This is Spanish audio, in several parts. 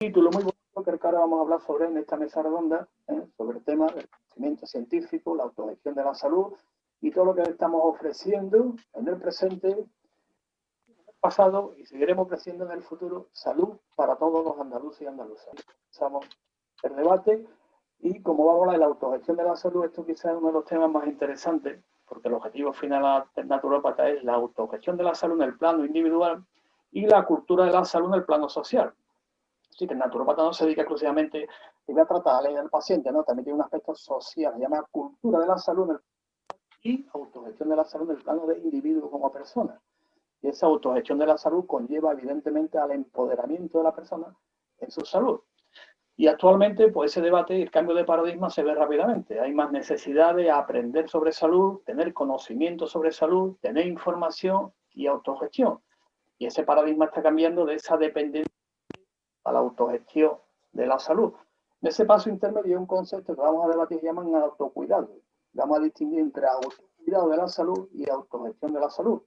Título muy bonito que ahora vamos a hablar sobre en esta mesa redonda, sobre el tema del conocimiento científico, la autogestión de la salud y todo lo que estamos ofreciendo en el presente, en el pasado y seguiremos ofreciendo en el futuro salud para todos los andaluces y andaluzas. Empezamos el debate y como vamos a hablar de la autogestión de la salud, esto quizás es uno de los temas más interesantes, porque el objetivo final del naturópata es la autogestión de la salud en el plano individual y la cultura de la salud en el plano social. Sí, que el naturópata no se dedica exclusivamente a tratar a la ley del paciente, ¿no? También tiene un aspecto social, se llama cultura de la salud y autogestión de la salud en el plano de individuo como persona. Y esa autogestión de la salud conlleva evidentemente al empoderamiento de la persona en su salud. Y actualmente, pues ese debate y el cambio de paradigma se ve rápidamente. Hay más necesidad de aprender sobre salud, tener conocimiento sobre salud, tener información y autogestión. Y ese paradigma está cambiando de esa dependencia a la autogestión de la salud. En ese paso intermedio hay un concepto que vamos a debatir que llaman autocuidado. Vamos a distinguir entre autocuidado de la salud y autogestión de la salud.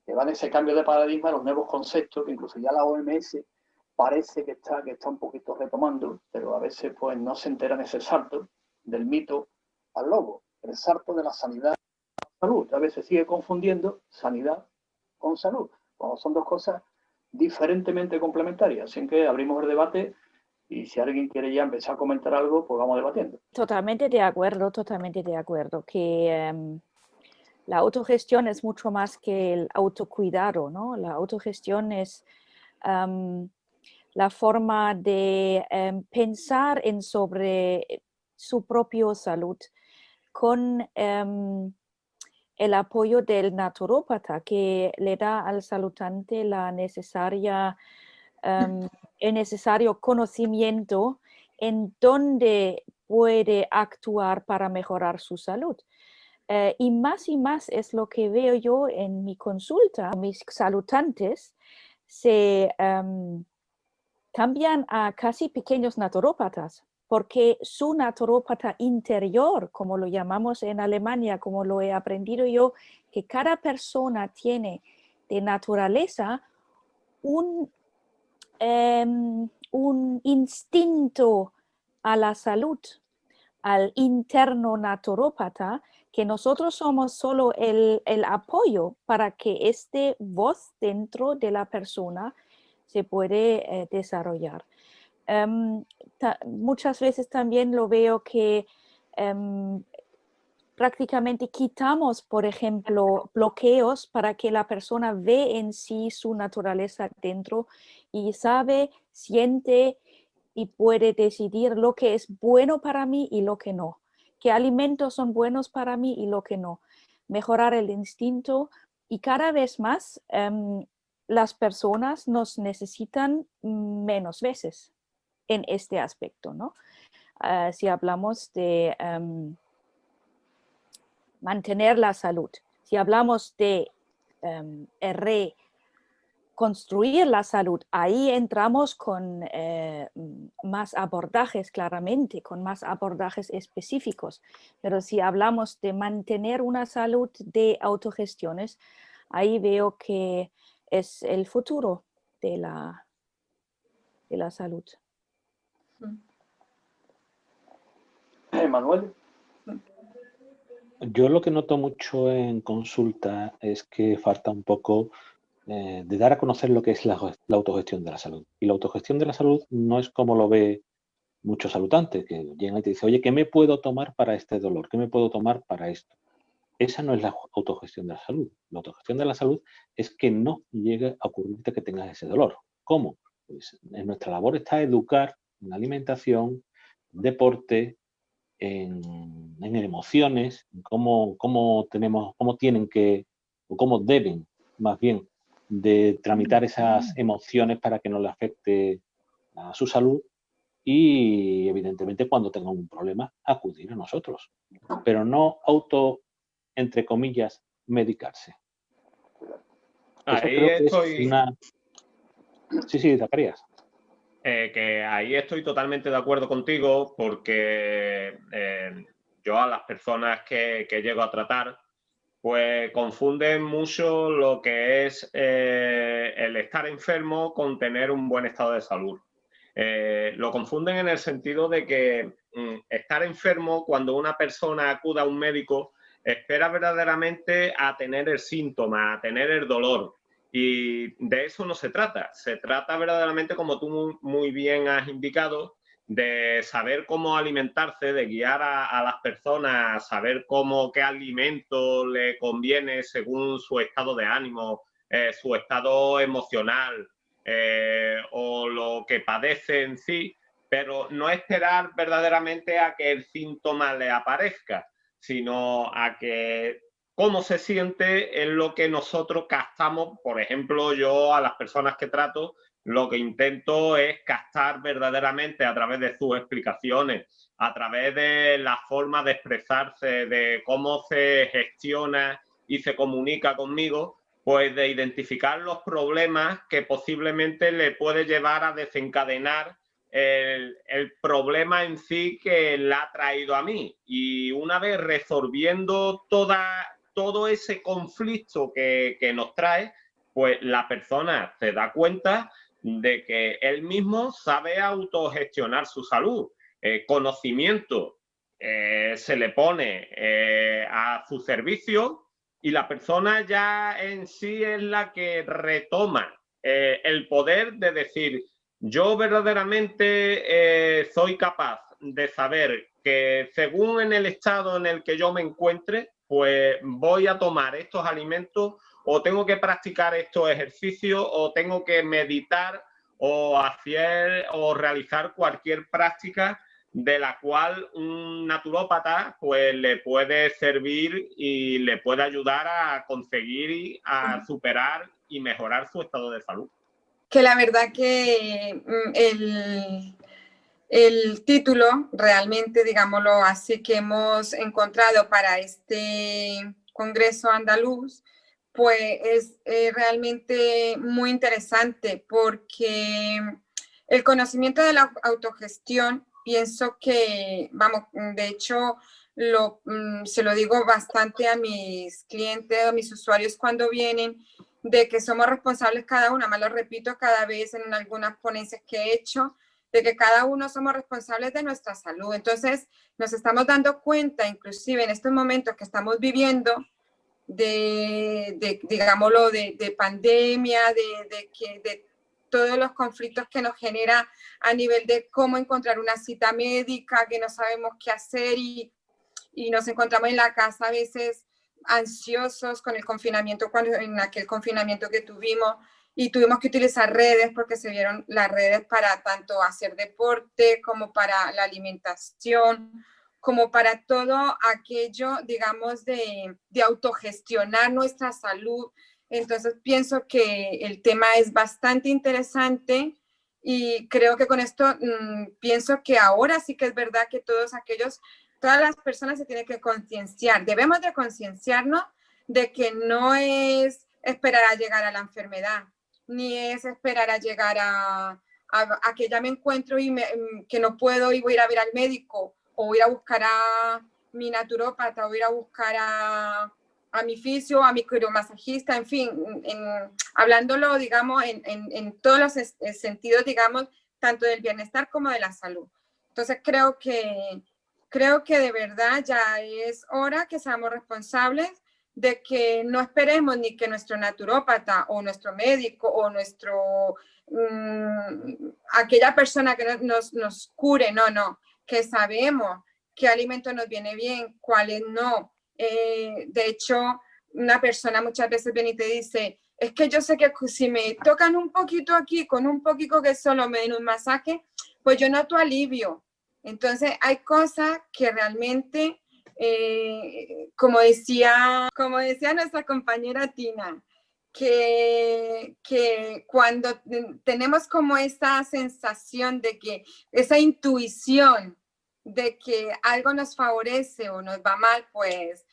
Que van ese cambio de paradigma, los nuevos conceptos, que incluso ya la OMS parece que está un poquito retomando, pero a veces pues no se enteran ese salto del mito al lobo, el salto de la sanidad a la salud. A veces sigue confundiendo sanidad con salud, cuando son dos cosas diferentemente complementarias. Así que abrimos el debate y si alguien quiere ya empezar a comentar algo, pues vamos debatiendo. Totalmente de acuerdo, que la autogestión es mucho más que el autocuidado, ¿no? La autogestión es la forma de pensar en sobre su propia salud con el apoyo del naturópata que le da al saludante el necesario conocimiento en dónde puede actuar para mejorar su salud. Y más es lo que veo yo en mi consulta. Mis saludantes se cambian a casi pequeños naturópatas, porque su naturópata interior, como lo llamamos en Alemania, como lo he aprendido yo, que cada persona tiene de naturaleza un instinto a la salud, al interno naturópata, que nosotros somos solo el apoyo para que esta voz dentro de la persona se puede desarrollar. Muchas veces también lo veo que prácticamente quitamos, por ejemplo, bloqueos para que la persona ve en sí su naturaleza dentro y sabe, siente y puede decidir lo que es bueno para mí y lo que no. Qué alimentos son buenos para mí y lo que no. Mejorar el instinto y cada vez más las personas nos necesitan menos veces en este aspecto, ¿no? Si hablamos de mantener la salud, si hablamos de reconstruir la salud, ahí entramos con más abordajes claramente, con más abordajes específicos. Pero si hablamos de mantener una salud de autogestiones, ahí veo que es el futuro de la salud. Manuel. Yo lo que noto mucho en consulta es que falta un poco de dar a conocer lo que es la autogestión de la salud. Y la autogestión de la salud no es como lo ve muchos saludantes, que llegan y te dicen, oye, ¿qué me puedo tomar para este dolor? ¿Qué me puedo tomar para esto? Esa no es la autogestión de la salud. La autogestión de la salud es que no llegue a ocurrirte que tengas ese dolor. ¿Cómo? Pues en nuestra labor está educar en alimentación, deporte, en emociones, en cómo tienen que, o cómo deben, más bien, de tramitar esas emociones para que no le afecte a su salud y, evidentemente, cuando tengan un problema, acudir a nosotros. Pero no entre comillas, medicarse. Eso creo que es una... Sí, Zacarías. Que ahí estoy totalmente de acuerdo contigo porque yo a las personas que llego a tratar pues confunden mucho lo que es el estar enfermo con tener un buen estado de salud. Lo confunden en el sentido de que estar enfermo, cuando una persona acude a un médico, espera verdaderamente a tener el síntoma, a tener el dolor. Y de eso no se trata. Se trata verdaderamente, como tú muy bien has indicado, de saber cómo alimentarse, de guiar a las personas a saber qué alimento le conviene según su estado de ánimo, su estado emocional o lo que padece en sí, pero no esperar verdaderamente a que el síntoma le aparezca, sino a que cómo se siente es lo que nosotros captamos. Por ejemplo, yo a las personas que trato, lo que intento es captar verdaderamente a través de sus explicaciones, a través de la forma de expresarse, de cómo se gestiona y se comunica conmigo, pues de identificar los problemas que posiblemente le puede llevar a desencadenar el problema en sí que la ha traído a mí. Y una vez resolviendo todo ese conflicto que nos trae, pues la persona se da cuenta de que él mismo sabe autogestionar su salud. Conocimiento se le pone a su servicio y la persona ya en sí es la que retoma el poder de decir, yo verdaderamente soy capaz de saber que según en el estado en el que yo me encuentre, pues voy a tomar estos alimentos o tengo que practicar estos ejercicios o tengo que meditar o hacer o realizar cualquier práctica de la cual un naturópata pues le puede servir y le puede ayudar a conseguir, a superar y mejorar su estado de salud. Que la verdad que el título realmente, digámoslo así, que hemos encontrado para este Congreso Andaluz, pues es realmente muy interesante porque el conocimiento de la autogestión, pienso que, vamos, de hecho, se lo digo bastante a mis clientes, a mis usuarios cuando vienen, de que somos responsables cada uno, más lo repito cada vez en algunas ponencias que he hecho, de que cada uno somos responsables de nuestra salud. Entonces, nos estamos dando cuenta, inclusive en estos momentos que estamos viviendo, digámoslo, de pandemia, de todos los conflictos que nos genera a nivel de cómo encontrar una cita médica, que no sabemos qué hacer y nos encontramos en la casa a veces ansiosos con el confinamiento, en aquel confinamiento que tuvimos, y tuvimos que utilizar redes porque se vieron las redes para tanto hacer deporte como para la alimentación, como para todo aquello, digamos, de autogestionar nuestra salud. Entonces pienso que el tema es bastante interesante y creo que con esto pienso que ahora sí que es verdad que todas las personas se tienen que concienciar. Debemos de concienciarnos de que no es esperar a llegar a la enfermedad, ni es esperar a llegar a que ya me encuentro y que no puedo y voy a ir a ver al médico, o voy a buscar a mi naturópata, o voy a buscar a mi fisio, a mi quiromasajista, en fin, hablándolo, digamos, en todos los sentidos, digamos, tanto del bienestar como de la salud. Entonces creo que de verdad ya es hora que seamos responsables de que no esperemos ni que nuestro naturópata o nuestro médico o aquella persona que nos cure, no, que sabemos qué alimento nos viene bien, cuáles no. De hecho, una persona muchas veces viene y te dice, es que yo sé que si me tocan un poquito aquí, con un poquito que solo me den un masaje, pues yo noto alivio. Entonces hay cosas que realmente, como decía nuestra compañera Tina, que cuando tenemos como esa sensación de que, esa intuición de que algo nos favorece o nos va mal, pues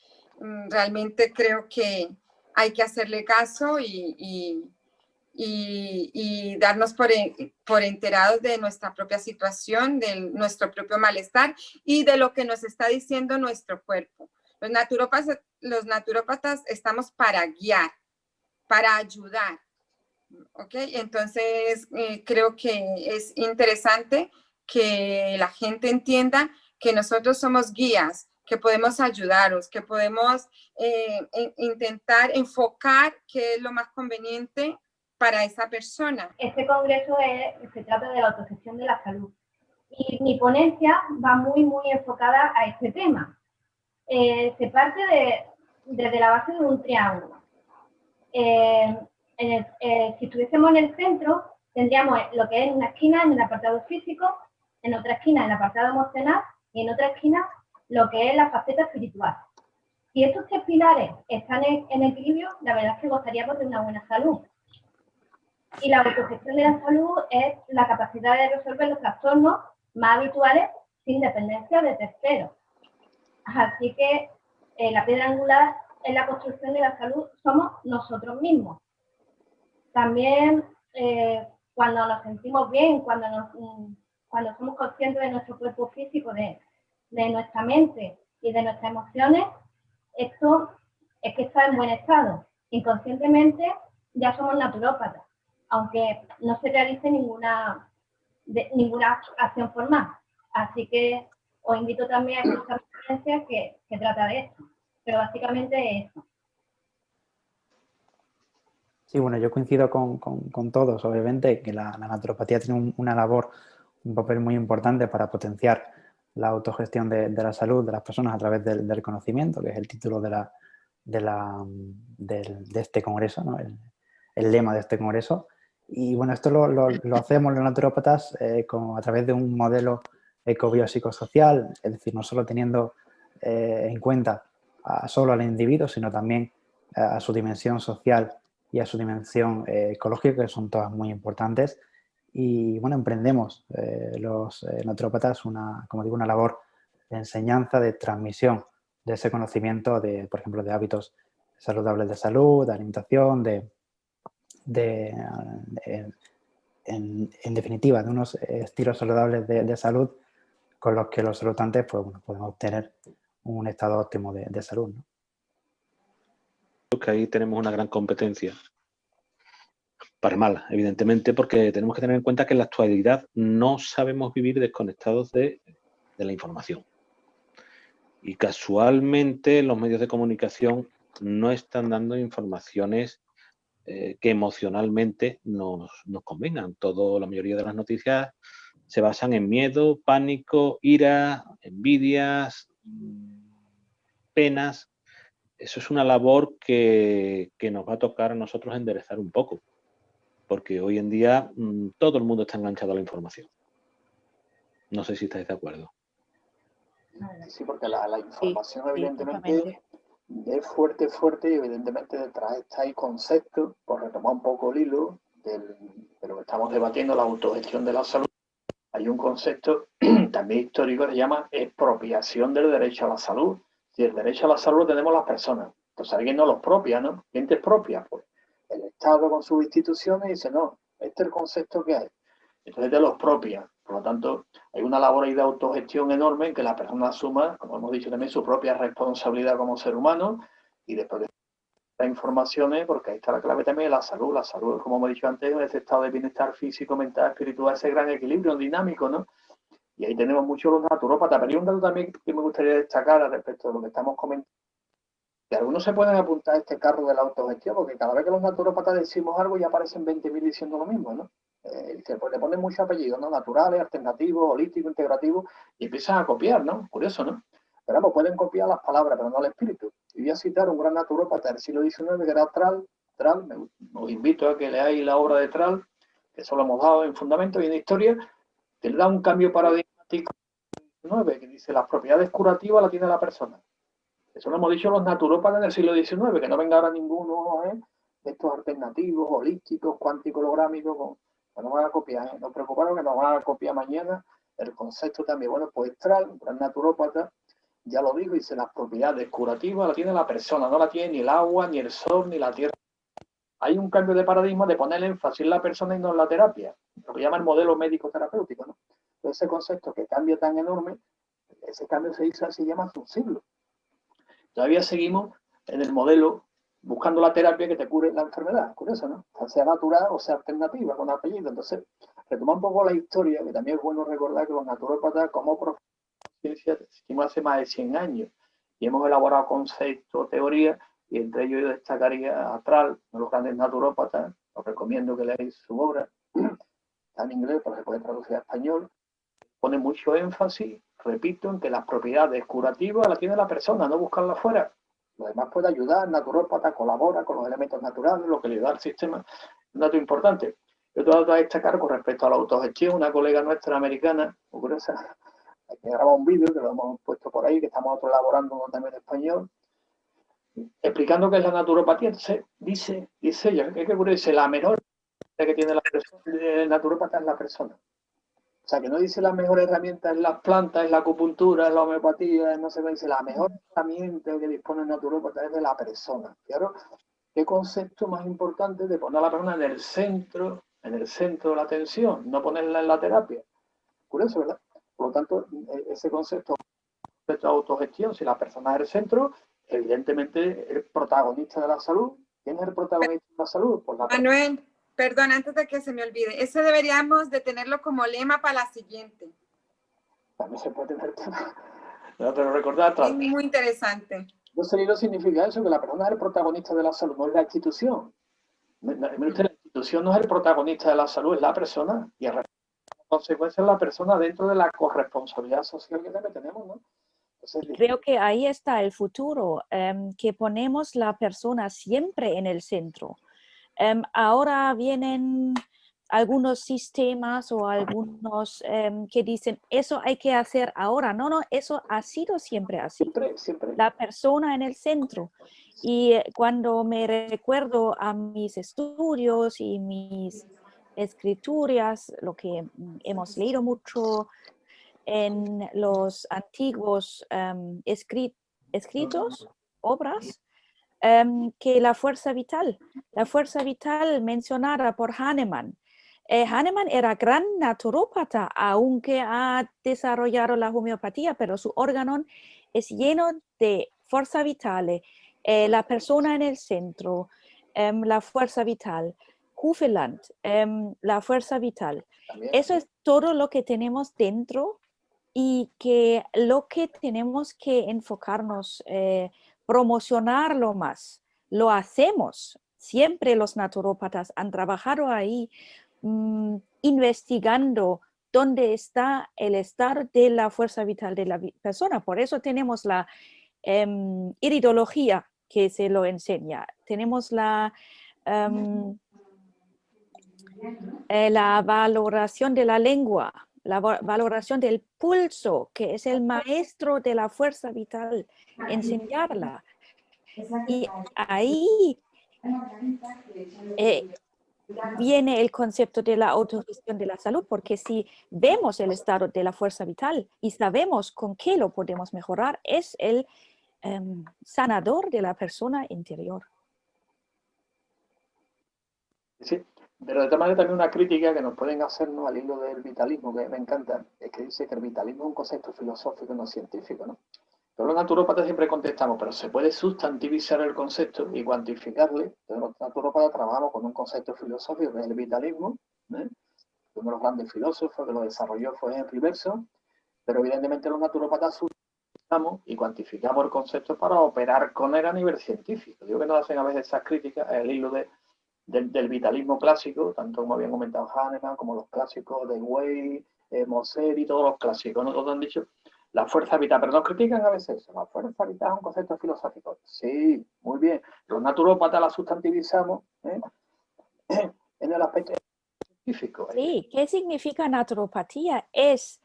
realmente creo que hay que hacerle caso y darnos por enterados de nuestra propia situación, de nuestro propio malestar y de lo que nos está diciendo nuestro cuerpo. Los naturópatas estamos para guiar, para ayudar, ¿Ok? Entonces, creo que es interesante que la gente entienda que nosotros somos guías, que podemos ayudaros, que podemos intentar enfocar qué es lo más conveniente para esa persona. Este congreso se trata de la autogestión de la salud. Y mi ponencia va muy enfocada a este tema. Se parte desde la base de un triángulo. Si estuviésemos en el centro, tendríamos lo que es en una esquina en el apartado físico, en otra esquina en el apartado emocional y en otra esquina lo que es la faceta espiritual. Si estos tres pilares están en equilibrio, la verdad es que gozaríamos de una buena salud. Y la autogestión de la salud es la capacidad de resolver los trastornos más habituales sin dependencia de terceros. Así que la piedra angular en la construcción de la salud somos nosotros mismos. También cuando nos sentimos bien, cuando somos conscientes de nuestro cuerpo físico, de nuestra mente y de nuestras emociones, esto es que está en buen estado. Inconscientemente ya somos naturópatas, aunque no se realice ninguna acción formal. Así que os invito también a escuchar una conferencia que trata de esto. Pero básicamente es eso. Sí, bueno, yo coincido con todos, obviamente, que la naturopatía tiene una labor, un papel muy importante para potenciar la autogestión de la salud de las personas a través del conocimiento, que es el título de este congreso, ¿no? El lema de este congreso. Y bueno, esto lo hacemos los naturópatas a través de un modelo ecobiopsicosocial, es decir, no solo teniendo en cuenta solo al individuo, sino también a su dimensión social y a su dimensión ecológica, que son todas muy importantes. Y bueno, emprendemos los naturópatas como digo, una labor de enseñanza, de transmisión de ese conocimiento, por ejemplo, de hábitos saludables de salud, de alimentación, en definitiva, de unos estilos saludables de salud con los que los saludantes pues, bueno, podemos obtener un estado óptimo de salud, ¿no? Que ahí tenemos una gran competencia, para mal, evidentemente, porque tenemos que tener en cuenta que en la actualidad no sabemos vivir desconectados de la información. Y casualmente los medios de comunicación no están dando informaciones que emocionalmente nos convengan. La mayoría de las noticias se basan en miedo, pánico, ira, envidias, penas. Eso es una labor que nos va a tocar a nosotros enderezar un poco, porque hoy en día todo el mundo está enganchado a la información. No sé si estáis de acuerdo. Sí, porque la información sí, evidentemente es fuerte y evidentemente detrás hay conceptos, por retomar un poco el hilo de lo que estamos debatiendo, la autogestión de la salud. Hay un concepto también histórico que se llama expropiación del derecho a la salud. Si el derecho a la salud lo tenemos las personas, entonces alguien no lo expropia, ¿no? ¿Quién te expropia? Pues el Estado con sus instituciones dice, no, este es el concepto que hay. Entonces te lo expropia. Por lo tanto, hay una labor ahí de autogestión enorme en que la persona asuma, como hemos dicho también, su propia responsabilidad como ser humano y después de las informaciones, porque ahí está la clave también de la salud. La salud, como hemos dicho antes, es ese estado de bienestar físico, mental, espiritual, ese gran equilibrio dinámico, ¿no? Y ahí tenemos muchos los naturópatas. Pero hay un dato también que me gustaría destacar respecto de lo que estamos comentando. Que algunos se pueden apuntar a este carro de la autogestión, porque cada vez que los naturópatas decimos algo ya aparecen 20.000 diciendo lo mismo, ¿no? Pues le ponen muchos apellidos, ¿no? Naturales, alternativos, holísticos, integrativos, y empiezan a copiar, ¿no? Curioso, ¿no? Pero vamos, pueden copiar las palabras, pero no el espíritu. Y voy a citar un gran naturópata del siglo XIX, que era Tral. Os invito a que leáis la obra de Tral, que eso lo hemos dado en fundamento y en historia, que le da un cambio paradigmático que dice las propiedades curativas las tiene la persona. Eso lo hemos dicho los naturópatas del siglo XIX, que no venga ahora ninguno de estos alternativos, holísticos, cuánticos, holográmicos, que nos van a copiar. Nos preocuparon que nos van a copiar mañana el concepto también. Bueno, pues Tral, un gran naturópata, ya lo dijo, dice las propiedades curativas las tiene la persona, no la tiene ni el agua, ni el sol, ni la tierra. Hay un cambio de paradigma de poner énfasis en la persona y no en la terapia, lo que llama el modelo médico-terapéutico, ¿no? Entonces, ese concepto que cambia tan enorme, ese cambio se llama hace un siglo. Todavía seguimos en el modelo buscando la terapia que te cure la enfermedad. Curioso, ¿no? sea natural o sea alternativa, con apellido. Entonces, retoma un poco la historia, que también es bueno recordar que los naturópatas, como ciencia, existimos hace más de 100 años y hemos elaborado conceptos, teorías, y entre ellos yo destacaría a Tral, uno de los grandes naturópatas. Os recomiendo que leáis su obra, está en inglés, pero se puede traducir a español. Pone mucho énfasis, repito, en que las propiedades curativas las tiene la persona, no buscarlas fuera. Lo demás puede ayudar, el naturópata colabora con los elementos naturales, lo que le da al sistema. Un dato importante. Y otro dato a destacar con respecto a la autogestión, una colega nuestra americana, muy curiosa, que graba un vídeo, que lo hemos puesto por ahí, que estamos nosotros elaborando también en español, explicando qué es la naturopatía. Entonces, dice ella, ¿qué ocurre? Dice, la mejor que tiene la persona, el naturópata es la persona. O sea, que no dice la mejor herramienta es las plantas, es la acupuntura, es la homeopatía, no se dice la mejor herramienta que dispone el naturópata es de la persona. Claro, ¿qué concepto más importante de poner a la persona en el centro de la atención, no ponerla en la terapia? Curioso, ¿verdad? Por lo tanto, ese concepto de autogestión, si la persona es el centro, evidentemente el protagonista de la salud. ¿Quién es el protagonista de la salud? Pues la Manuel, perdón, antes de que se me olvide, eso deberíamos de tenerlo como lema para la siguiente. También se puede tener tema. Pero recordad, es muy interesante. Entonces, no significa eso, que la persona es el protagonista de la salud, no es la institución. La institución no es el protagonista de la salud, es la persona. Y en consecuencia es la persona dentro de la corresponsabilidad social que tenemos, ¿no? Entonces, creo que ahí está el futuro, que ponemos la persona siempre en el centro. Ahora vienen algunos sistemas o algunos que dicen, eso hay que hacer ahora. No, eso ha sido siempre así. Siempre. La persona en el centro. Y cuando me recuerdo a mis estudios y mis escrituras, lo que hemos leído mucho en los antiguos escritos, obras, que la fuerza vital mencionada por Hahnemann. Hahnemann era gran naturópata, aunque ha desarrollado la homeopatía, pero su órgano es lleno de fuerza vital, la persona en el centro, la fuerza vital. Hufeland, la fuerza vital. Eso es todo lo que tenemos dentro y que lo que tenemos que enfocarnos, promocionarlo más. Lo hacemos. Siempre los naturópatas han trabajado ahí investigando dónde está el estado de la fuerza vital de la persona. Por eso tenemos la iridología que se lo enseña. Tenemos la valoración de la lengua, la valoración del pulso, que es el maestro de la fuerza vital, enseñarla. Y ahí viene el concepto de la autogestión de la salud, porque si vemos el estado de la fuerza vital y sabemos con qué lo podemos mejorar, es el sanador de la persona interior. Sí. Pero de todas maneras también una crítica que nos pueden hacernos al hilo del vitalismo, que me encanta, es que dice que el vitalismo es un concepto filosófico, no científico, ¿no? Pero los naturópatas siempre contestamos, pero se puede sustantivizar el concepto y cuantificarle. Entonces los naturópatas trabajamos con un concepto filosófico, que es el vitalismo, ¿eh? Uno de los grandes filósofos que lo desarrolló fue Henry Bergson, pero evidentemente los naturópatas sustantivizamos y cuantificamos el concepto para operar con él a nivel científico. Digo que nos hacen a veces esas críticas al hilo del vitalismo clásico, tanto como habían comentado Hahnemann, como los clásicos de Weil, Moser y todos los clásicos, ¿no? Todos han dicho la fuerza vital, pero nos critican a veces eso. La fuerza vital es un concepto filosófico. Sí, muy bien. Los naturópatas la sustantivizamos en el aspecto científico. Sí, ¿qué significa naturopatía? Es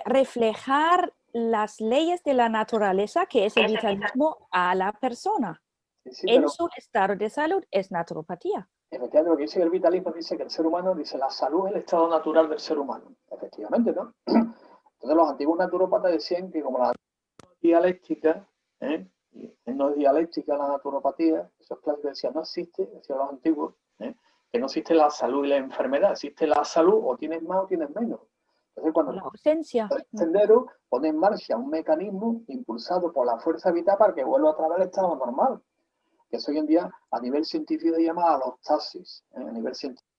reflejar las leyes de la naturaleza, que es el vitalismo, a la persona. Sí, en su estado de salud es naturopatía. Efectivamente, lo que dice el vitalismo dice que el ser humano, dice la salud es el estado natural del ser humano. Efectivamente, ¿no? Entonces los antiguos naturópatas decían que como la dialéctica, no es dialéctica la naturopatía, esos clásicos decían no existe, decían los antiguos, que no existe la salud y la enfermedad, existe la salud, o tienes más o tienes menos. Entonces cuando la ausencia. El sendero pone en marcha un mecanismo impulsado por la fuerza vital para que vuelva a través del estado normal. que eso hoy en día a nivel científico se llama alostasis, a nivel científico.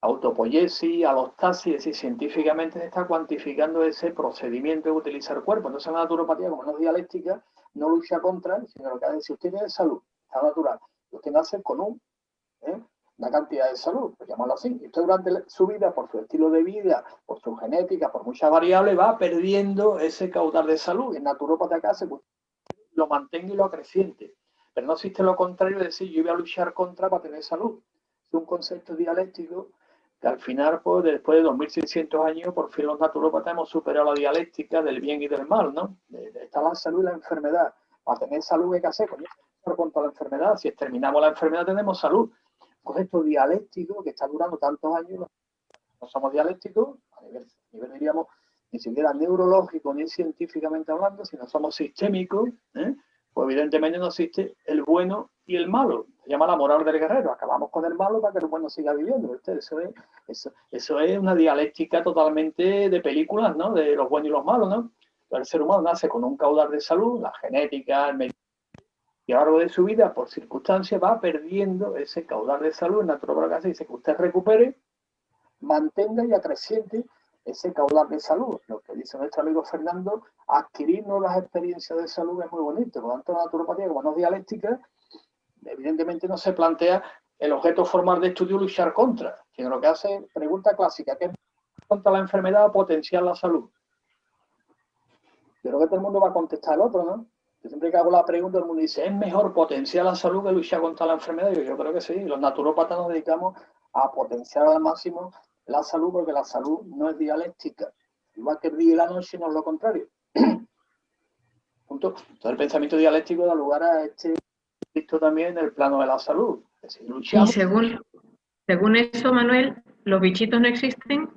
Autopoiesis, alostasis, es decir, científicamente se está cuantificando ese procedimiento de utilizar el cuerpo. Entonces la naturopatía, como no es dialéctica, no lucha contra, sino lo que hace, si usted tiene salud, está natural, usted nace con una cantidad de salud, pues llamarlo así. Y usted durante su vida, por su estilo de vida, por su genética, por muchas variables, va perdiendo ese caudal de salud. Y el naturópata acá se lo mantenga y lo acreciente. Pero no existe lo contrario de decir yo voy a luchar contra para tener salud. Es un concepto dialéctico que al final, pues, después de 2600 años, por fin los naturópatas hemos superado la dialéctica del bien y del mal, ¿no? Está la salud y la enfermedad. Para tener salud, ¿qué hay que hacer? Pues luchar contra la enfermedad. Si exterminamos la enfermedad, tenemos salud. Un concepto dialéctico que está durando tantos años. No somos dialécticos, a nivel diríamos, ni siquiera neurológico ni científicamente hablando, sino somos sistémicos, pues evidentemente no existe el bueno y el malo. Se llama la moral del guerrero. Acabamos con el malo para que el bueno siga viviendo. Eso es una dialéctica totalmente de películas, ¿no? De los buenos y los malos, ¿no? El ser humano nace con un caudal de salud, la genética, el medio, y a lo largo de su vida, por circunstancias, va perdiendo ese caudal de salud. El naturópata dice que usted recupere, mantenga y acreciente ese caudal de salud. Lo que dice nuestro amigo Fernando, adquirir nuevas experiencias de salud es muy bonito. Por lo tanto, la naturopatía, como no es dialéctica, evidentemente no se plantea el objeto formal de estudio luchar contra, sino lo que hace, pregunta clásica, ¿qué es contra la enfermedad o potenciar la salud? Yo creo que todo el mundo va a contestar el otro, ¿no? Yo siempre que hago la pregunta, el mundo dice, ¿es mejor potenciar la salud que luchar contra la enfermedad? Yo creo que sí. Los naturópatas nos dedicamos a potenciar al máximo la salud, porque la salud no es dialéctica. Igual que el día y la noche no es lo contrario. Punto. Entonces el pensamiento dialéctico da lugar a visto también en el plano de la salud. Es decir, luchamos. Y según eso, Manuel, ¿los bichitos no existen?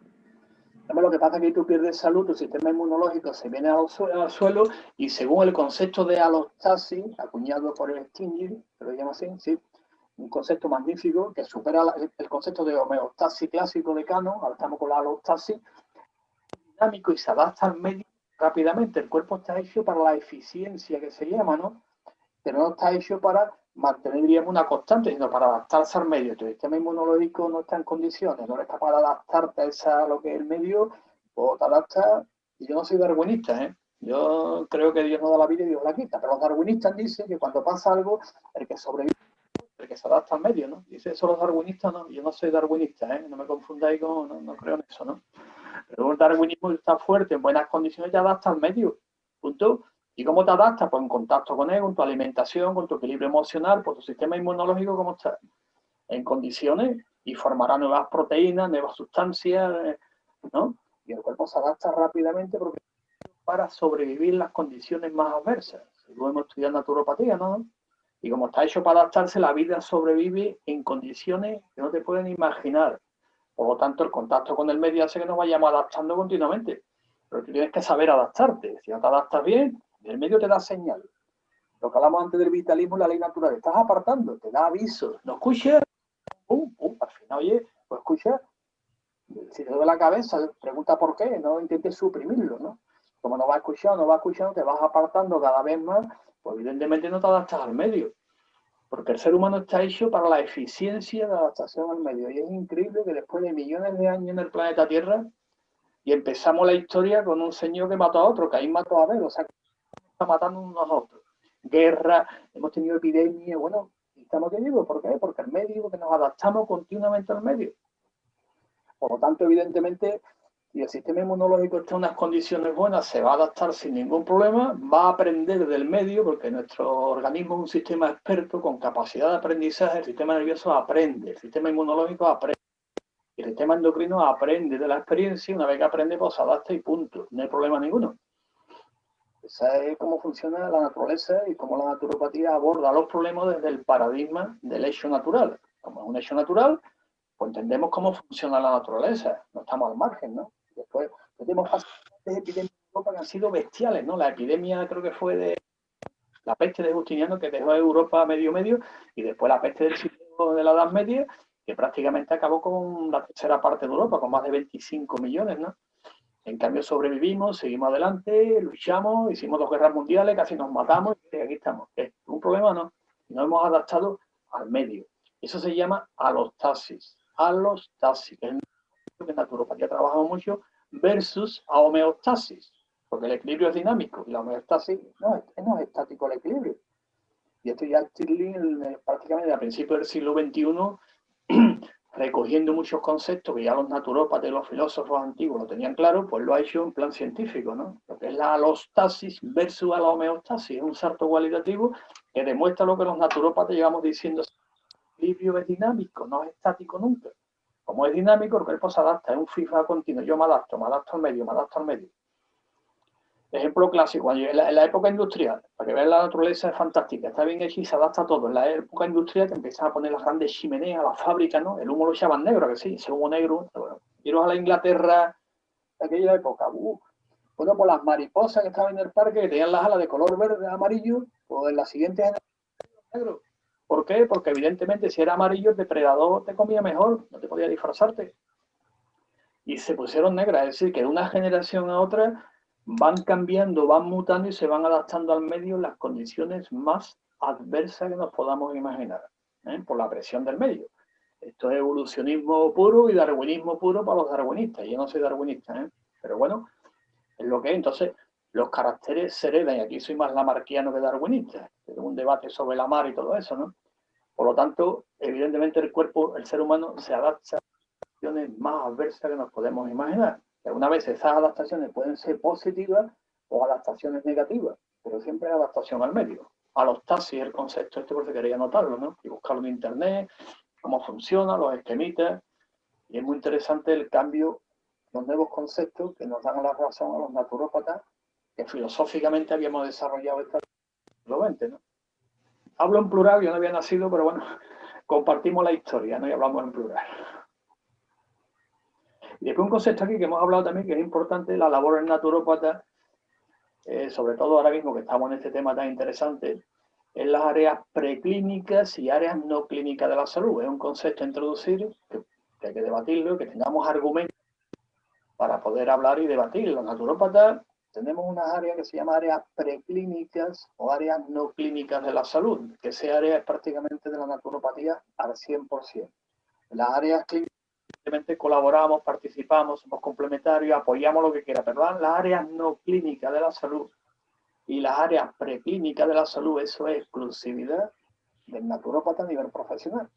Lo que pasa es que tú pierdes salud, tu sistema inmunológico se viene al suelo y según el concepto de alostasis, acuñado por el Stinger, que lo llama así, ¿sí? Un concepto magnífico que supera el concepto de homeostasis clásico de Cano. Ahora estamos con la alostasis, dinámico y se adapta al medio rápidamente. El cuerpo está hecho para la eficiencia que se llama, ¿no? Pero no está hecho para mantener, diríamos, una constante, sino para adaptarse al medio. Tu sistema inmunológico no está en condiciones, no eres capaz de adaptarte a lo que es el medio, o te adaptas. Y yo no soy darwinista, ¿eh? Yo creo que Dios no da la vida y Dios la quita, pero los darwinistas dicen que cuando pasa algo, el que sobrevive, el que se adapta al medio, ¿no? Dice eso los darwinistas, no, yo no soy darwinista, ¿eh? No me confundáis con, no creo en eso, ¿no? Pero el darwinismo está fuerte, en buenas condiciones, te adapta al medio, punto. ¿Y cómo te adaptas? Pues en contacto con él, con tu alimentación, con tu equilibrio emocional, pues tu sistema inmunológico, ¿cómo está? En condiciones y formará nuevas proteínas, nuevas sustancias, ¿no? Y el cuerpo se adapta rápidamente porque para sobrevivir las condiciones más adversas. Luego hemos estudiado naturopatía, ¿no? Y como está hecho para adaptarse, la vida sobrevive en condiciones que no te pueden imaginar. Por lo tanto, el contacto con el medio hace que nos vayamos adaptando continuamente. Pero tú tienes que saber adaptarte. Si no te adaptas bien, el medio te da señal. Lo que hablamos antes del vitalismo y la ley natural. Estás apartando, te da avisos. No escuchas, al final, oye, pues escucha. Si te duele la cabeza, pregunta por qué, no intentes suprimirlo, ¿no? Como no vas escuchando, te vas apartando cada vez más, pues evidentemente no te adaptas al medio. Porque el ser humano está hecho para la eficiencia de adaptación al medio. Y es increíble que después de millones de años en el planeta Tierra, y empezamos la historia con un señor que mató a otro, que ahí mató a Abel, o sea, que está matando unos a otros. Guerra, hemos tenido epidemias, bueno, estamos teniendo, ¿por qué? Porque el medio, porque nos adaptamos continuamente al medio. Por lo tanto, evidentemente, si el sistema inmunológico está en unas condiciones buenas, se va a adaptar sin ningún problema, va a aprender del medio, porque nuestro organismo es un sistema experto con capacidad de aprendizaje, el sistema nervioso aprende, el sistema inmunológico aprende, el sistema endocrino aprende de la experiencia, y una vez que aprende, pues se adapta y punto, no hay problema ninguno. Esa es cómo funciona la naturaleza y cómo la naturopatía aborda los problemas desde el paradigma del hecho natural. Como es un hecho natural, pues entendemos cómo funciona la naturaleza, no estamos al margen, ¿no? Después tenemos epidemias en Europa que han sido bestiales, ¿no? La epidemia creo que fue de la peste de Justiniano, que dejó a Europa medio, y después la peste del siglo de la Edad Media, que prácticamente acabó con la tercera parte de Europa, con más de 25 millones, ¿no? En cambio sobrevivimos, seguimos adelante, luchamos, hicimos 2 guerras mundiales, casi nos matamos y aquí estamos. ¿Es un problema o no? y nos hemos adaptado al medio. Eso se llama alostasis. Alostasis, que es lo que en naturopatía trabajamos mucho, versus a homeostasis, porque el equilibrio es dinámico y la homeostasis no es estático el equilibrio. Y esto ya Stirling prácticamente a principios del siglo XXI, recogiendo muchos conceptos que ya los naturópatas y los filósofos antiguos lo tenían claro, pues lo ha hecho en plan científico, ¿no? Lo que es la alostasis versus a la homeostasis, es un salto cualitativo que demuestra lo que los naturópatas llevamos diciendo. El equilibrio es dinámico, no es estático nunca. Como es dinámico, el cuerpo se adapta, es un feedback continuo. Yo me adapto al medio, me adapto al medio. Ejemplo clásico, en la época industrial, para que vean la naturaleza es fantástica, está bien hecha y se adapta a todo. En la época industrial que empiezan a poner las grandes chimeneas, las fábricas, ¿no? El humo lo echaban negro, que sí, ese humo negro. Bueno, iros a la Inglaterra de aquella época. Bueno, pues las mariposas que estaban en el parque, que tenían las alas de color verde, amarillo, pues en la siguiente generación negro. ¿Por qué? Porque evidentemente si era amarillo, el depredador te comía mejor, no te podía disfrazarte. Y se pusieron negras, es decir, que de una generación a otra van cambiando, van mutando y se van adaptando al medio en las condiciones más adversas que nos podamos imaginar, por la presión del medio. Esto es evolucionismo puro y darwinismo puro para los darwinistas. Yo no soy darwinista, pero bueno, es lo que es. Entonces, los caracteres se heredan, y aquí soy más lamarquiano que darwinista. Tengo un debate sobre la mar y todo eso, ¿no? Por lo tanto, evidentemente el cuerpo, el ser humano, se adapta a situaciones más adversas que nos podemos imaginar. Y algunas veces esas adaptaciones pueden ser positivas o adaptaciones negativas, pero siempre hay adaptación al medio. Alostasis es el concepto este, porque quería anotarlo, ¿no? Y buscarlo en internet, cómo funciona, los esquemitas. Y es muy interesante el cambio, los nuevos conceptos que nos dan la razón a los naturópatas, que filosóficamente habíamos desarrollado esta siglo XX, ¿no? Hablo en plural, yo no había nacido, pero bueno, compartimos la historia, ¿no? Y hablamos en plural. Y después un concepto aquí que hemos hablado también, que es importante, la labor del naturópata, sobre todo ahora mismo que estamos en este tema tan interesante, en las áreas preclínicas y áreas no clínicas de la salud. Es un concepto a introducir, que hay que debatirlo, que tengamos argumentos para poder hablar y debatir. Los naturópatas tenemos unas áreas que se llaman áreas preclínicas o áreas no clínicas de la salud, que esa área es prácticamente de la naturopatía al 100%. Las áreas clínicas, evidentemente, colaboramos, participamos, somos complementarios, apoyamos lo que quiera, pero las áreas no clínicas de la salud y las áreas preclínicas de la salud, eso es exclusividad del naturópata a nivel profesional.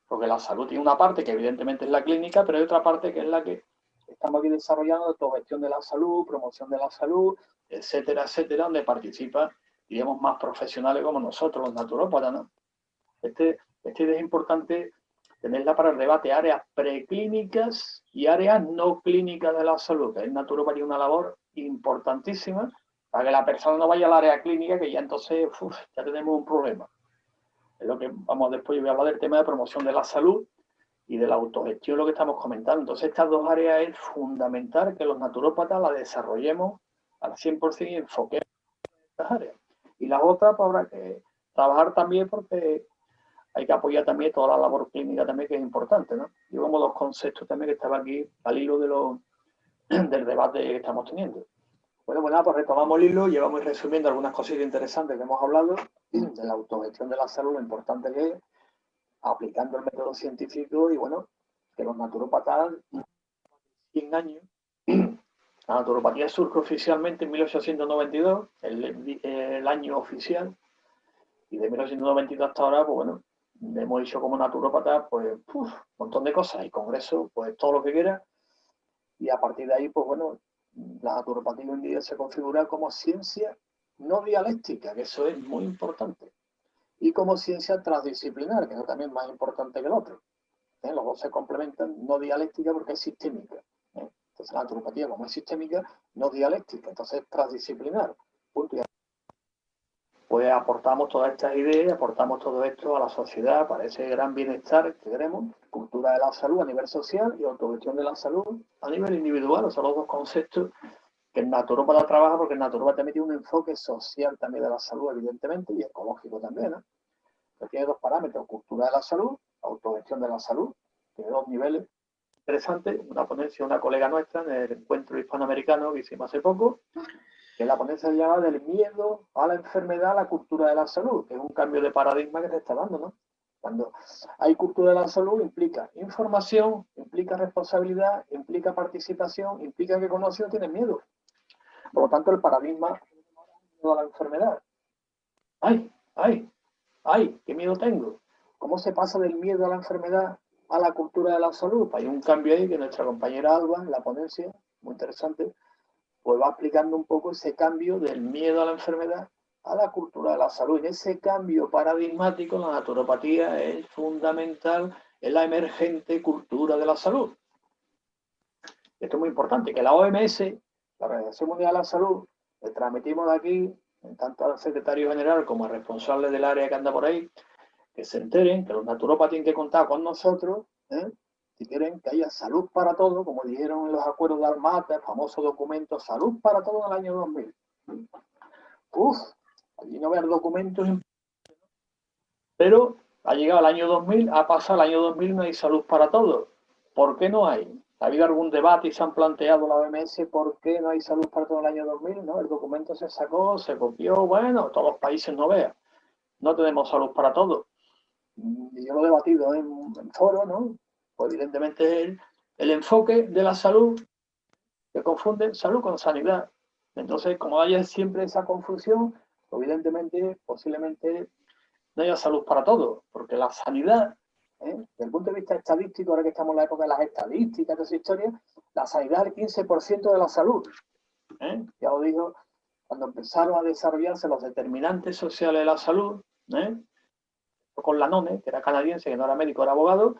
Porque la salud tiene una parte que evidentemente es la clínica, pero hay otra parte que es la que estamos aquí desarrollando, autogestión de la salud, promoción de la salud, etcétera, etcétera, donde participan, digamos, más profesionales como nosotros, los naturópatas, ¿no? Esta idea es importante tenerla para el debate, áreas preclínicas y áreas no clínicas de la salud, que es naturopatía una labor importantísima para que la persona no vaya al área clínica, que ya entonces ya tenemos un problema. Es lo que vamos después, yo voy a hablar del tema de promoción de la salud y de la autogestión, lo que estamos comentando. Entonces, estas dos áreas es fundamental que los naturópatas las desarrollemos al 100% y enfoquemos en estas áreas. Y las otras, pues habrá que trabajar también porque hay que apoyar también toda la labor clínica también, que es importante, ¿no? Y vemos dos conceptos también que estaban aquí al hilo del debate que estamos teniendo. Bueno, pues nada, pues retomamos el hilo y vamos a ir resumiendo algunas cositas interesantes que hemos hablado de la autogestión de la salud, lo importante que es, aplicando el método científico y, bueno, que los naturópatas, 100 años, la naturopatía surge oficialmente en 1892, el año oficial, y de 1892 hasta ahora, pues bueno, hemos hecho como naturópatas, pues, un montón de cosas, y congresos, pues todo lo que quiera, y a partir de ahí, pues bueno, la naturopatía hoy en día se configura como ciencia no dialéctica, que eso es muy importante, y como ciencia transdisciplinar, que eso también es más importante que el otro. Los dos se complementan, no dialéctica porque es sistémica. Entonces la naturopatía, como es sistémica, no dialéctica, entonces es transdisciplinar. Punto. Pues aportamos todas estas ideas, aportamos todo esto a la sociedad para ese gran bienestar que queremos, cultura de la salud a nivel social y autogestión de la salud a nivel individual. O sea, los dos conceptos que el naturópata trabaja, porque el naturópata también tiene un enfoque social también de la salud, evidentemente, y ecológico también, ¿no? Pero tiene dos parámetros, cultura de la salud, autogestión de la salud, tiene dos niveles interesantes. Una ponencia, una colega nuestra en el encuentro hispanoamericano que hicimos hace poco, que la ponencia se llama del miedo a la enfermedad a la cultura de la salud, que es un cambio de paradigma que se está dando, ¿no? Cuando hay cultura de la salud implica información, implica responsabilidad, implica participación, implica que conoce no tiene miedo. Por lo tanto, el paradigma a la enfermedad. ¡Ay! ¡Qué miedo tengo! ¿Cómo se pasa del miedo a la enfermedad a la cultura de la salud? Hay un cambio ahí que nuestra compañera Alba, en la ponencia, muy interesante, pues va explicando un poco ese cambio del miedo a la enfermedad a la cultura de la salud. En ese cambio paradigmático, la naturopatía es fundamental en la emergente cultura de la salud. Esto es muy importante, que la OMS, la Organización Mundial de la Salud, le transmitimos de aquí, tanto al secretario general como al responsable del área que anda por ahí, que se enteren que los naturópatas tienen que contar con nosotros, si quieren que haya salud para todos, como dijeron en los acuerdos de Alma-Ata, el famoso documento Salud para Todos en el año 2000. Allí no ver documentos, pero ha llegado el año 2000, ha pasado el año 2000, no hay salud para todos. ¿Por qué no hay? ¿Ha habido algún debate y se han planteado la OMS por qué no hay salud para todo el año 2000? ¿No? El documento se sacó, se copió, bueno, todos los países no vean. No tenemos salud para todos. Y yo lo he debatido en foros, ¿no? Pues evidentemente el enfoque de la salud que confunde salud con sanidad. Entonces, como haya siempre esa confusión, evidentemente, posiblemente no haya salud para todos, porque la sanidad, desde el punto de vista estadístico, ahora que estamos en la época de las estadísticas, de esa historia, la sanidad es el 15% de la salud. Ya os digo, cuando empezaron a desarrollarse los determinantes sociales de la salud, con Lanone, que era canadiense, que no era médico, era abogado,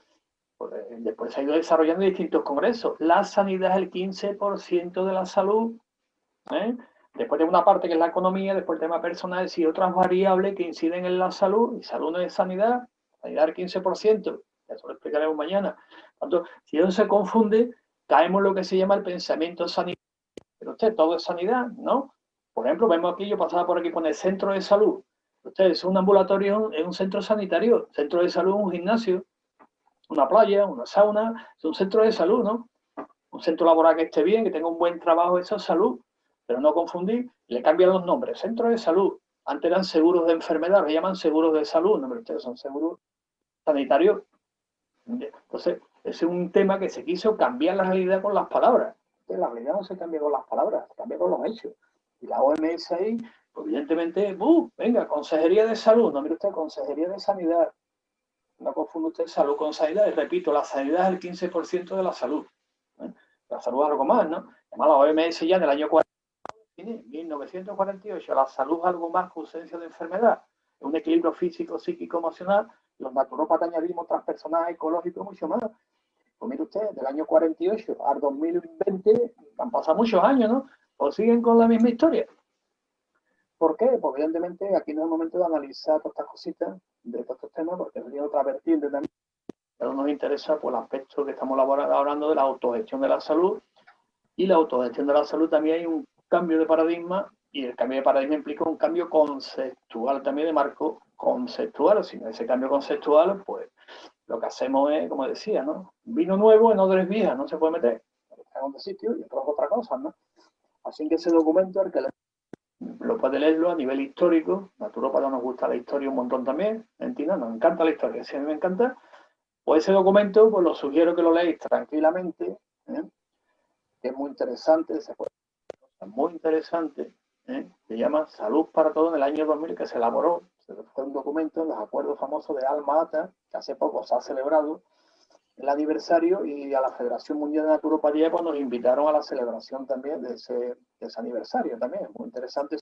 pues después se ha ido desarrollando en distintos congresos. La sanidad es el 15% de la salud. Después de una parte que es la economía, después el tema personal y otras variables que inciden en la salud, y salud no es sanidad, sanidad es el 15%, eso lo explicaremos mañana. Por tanto, si eso se confunde, caemos en lo que se llama el pensamiento sanitario. Pero usted, todo es sanidad, ¿no? Por ejemplo, vemos aquí, yo pasaba por aquí, pone centro de salud. Usted es un ambulatorio, es un centro sanitario, centro de salud, un gimnasio, una playa, una sauna, es un centro de salud, ¿no? Un centro laboral que esté bien, que tenga un buen trabajo, eso es salud. Pero no confundir, le cambian los nombres. Centro de salud. Antes eran seguros de enfermedad, le llaman seguros de salud. No, pero ustedes son seguros sanitarios. Entonces, ese es un tema que se quiso cambiar la realidad con las palabras. Entonces, la realidad no se cambia con las palabras, se cambia con los hechos. Y la OMS ahí, pues, evidentemente, venga, consejería de salud. No, mire usted, consejería de sanidad. No confunda usted salud con sanidad. Y repito, la sanidad es el 15% de la salud. La salud es algo más, ¿no? Además, la OMS ya en el año 1948, la salud es algo más que ausencia de enfermedad, es un equilibrio físico, psíquico, emocional. Los naturópatas añadimos transpersonal, ecológico, mucho más. Pues mire usted, del año 48 al 2020 han pasado muchos años, ¿no? Pues siguen con la misma historia. ¿Por qué? Porque evidentemente aquí no es el momento de analizar todas estas cositas, de todos estos temas, porque hay otra vertiente también. Pero nos interesa pues, el aspecto que estamos hablando de la autogestión de la salud. Y la autogestión de la salud también hay un cambio de paradigma, y el cambio de paradigma implica un cambio conceptual también, de marco conceptual. Si no hay ese cambio conceptual, pues lo que hacemos es, como decía, ¿no? Vino nuevo en odres viejas, no se puede meter en un sitio y otro es otra cosa, ¿no? Así que ese documento, el que lo puede leerlo a nivel histórico. Naturópata nos gusta la historia un montón también, ¿entiendes? Nos encanta la historia, si a mí me encanta. Pues ese documento, pues lo sugiero que lo leáis tranquilamente, que es muy interesante, muy interesante, se llama Salud para Todos en el año 2000, que se elaboró, fue un documento en los acuerdos famosos de Alma-Ata, que hace poco se ha celebrado el aniversario, y a la Federación Mundial de Naturopatía pues, nos invitaron a la celebración también de ese aniversario también, muy interesante,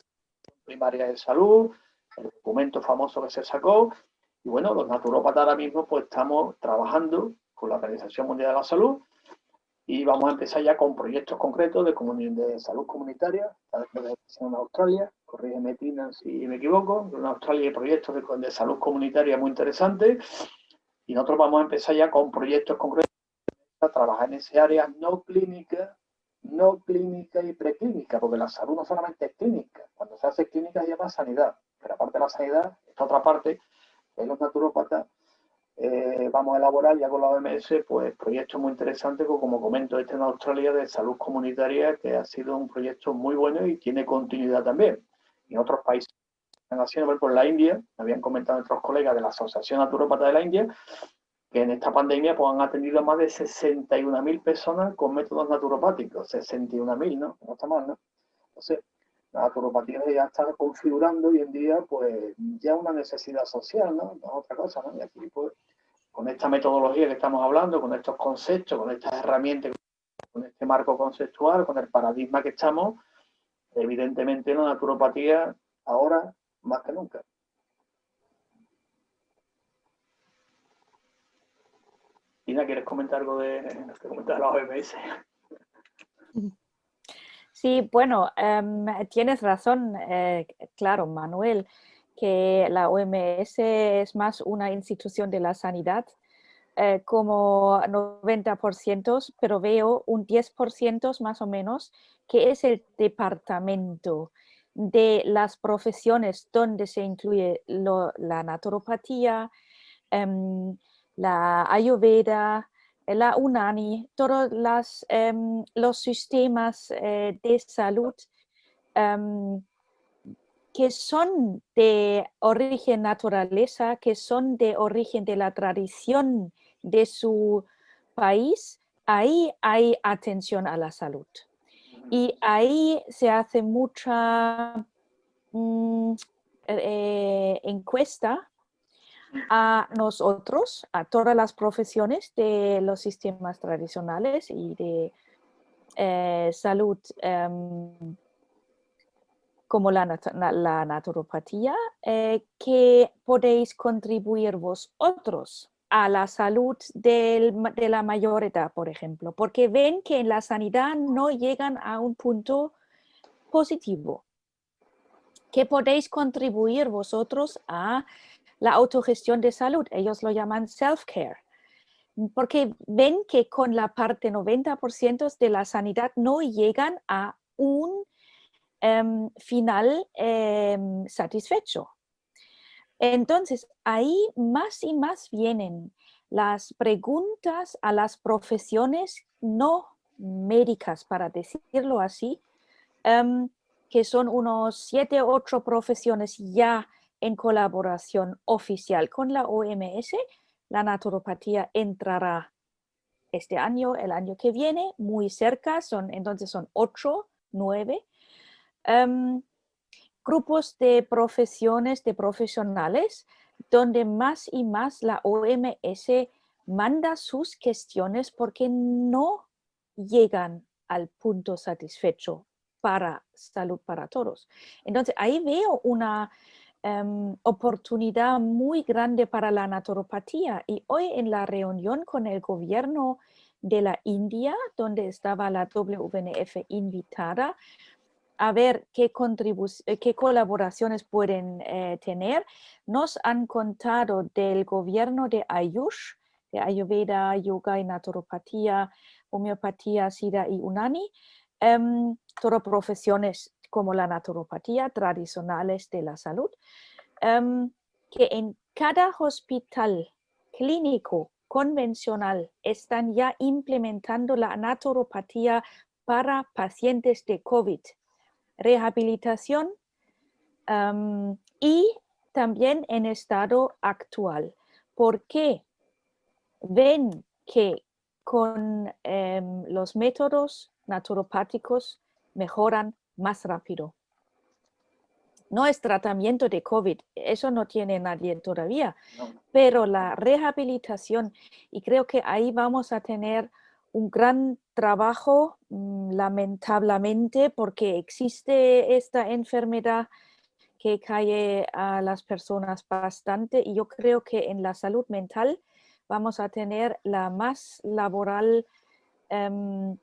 primaria de salud, el documento famoso que se sacó, y bueno, los naturópatas ahora mismo pues estamos trabajando con la Organización Mundial de la Salud, y vamos a empezar ya con proyectos concretos de salud comunitaria, en Australia, corrígeme Tina si me equivoco, en Australia hay proyectos de salud comunitaria muy interesantes, y nosotros vamos a empezar ya con proyectos concretos a trabajar en ese área no clínica y preclínica, porque la salud no solamente es clínica, cuando se hace clínica se llama sanidad, pero aparte de la sanidad, esta otra parte, es los naturópatas, vamos a elaborar ya con la OMS pues proyectos muy interesantes, como comento, este en Australia de salud comunitaria, que ha sido un proyecto muy bueno y tiene continuidad también. Y en otros países están haciendo, por la India, habían comentado nuestros colegas de la Asociación Naturópata de la India, que en esta pandemia pues, han atendido a más de 61.000 personas con métodos naturopáticos. 61.000, ¿no? No está mal, ¿no? Entonces, la naturopatía ya está configurando hoy en día pues ya una necesidad social, ¿no? No es otra cosa, ¿no? Y aquí pues con esta metodología que estamos hablando, con estos conceptos, con estas herramientas, con este marco conceptual, con el paradigma que estamos, evidentemente la naturopatía ahora más que nunca. Ina, ¿quieres comentar algo de la OMS? Sí, bueno, tienes razón, claro, Manuel, que la OMS es más una institución de la sanidad, como 90%, pero veo un 10% más o menos, que es el departamento de las profesiones donde se incluye la naturopatía, la Ayurveda, la Unani, todos los sistemas de salud que son de origen naturaleza, que son de origen de la tradición de su país, ahí hay atención a la salud. Y ahí se hace mucha encuesta a nosotros, a todas las profesiones de los sistemas tradicionales y de salud, como la naturopatía, que podéis contribuir vosotros a la salud de la mayor edad, por ejemplo, porque ven que en la sanidad no llegan a un punto positivo, que podéis contribuir vosotros a la autogestión de salud. Ellos lo llaman self-care, porque ven que con la parte 90% de la sanidad no llegan a un final satisfecho. Entonces, ahí más y más vienen las preguntas a las profesiones no médicas, para decirlo así, que son unos 7 u 8 profesiones ya en colaboración oficial con la OMS. La naturopatía entrará este año, el año que viene, muy cerca, entonces son 8, 9. Grupos de profesiones, de profesionales, donde más y más la OMS manda sus cuestiones porque no llegan al punto satisfecho para salud para todos. Entonces, ahí veo una oportunidad muy grande para la naturopatía. Y hoy en la reunión con el gobierno de la India, donde estaba la WNF invitada, a ver qué colaboraciones pueden tener. Nos han contado del gobierno de Ayush, de Ayurveda, Yoga y Naturopatía, Homeopatía, Siddha y Unani, todas profesiones como la naturopatía tradicionales de la salud, que en cada hospital clínico convencional están ya implementando la naturopatía para pacientes de COVID, rehabilitación y también en estado actual, porque ven que con los métodos naturopáticos mejoran más rápido. No es tratamiento de COVID, eso no tiene nadie todavía, pero la rehabilitación, y creo que ahí vamos a tener un gran trabajo, lamentablemente, porque existe esta enfermedad que cae a las personas bastante, y yo creo que en la salud mental vamos a tener la más laboral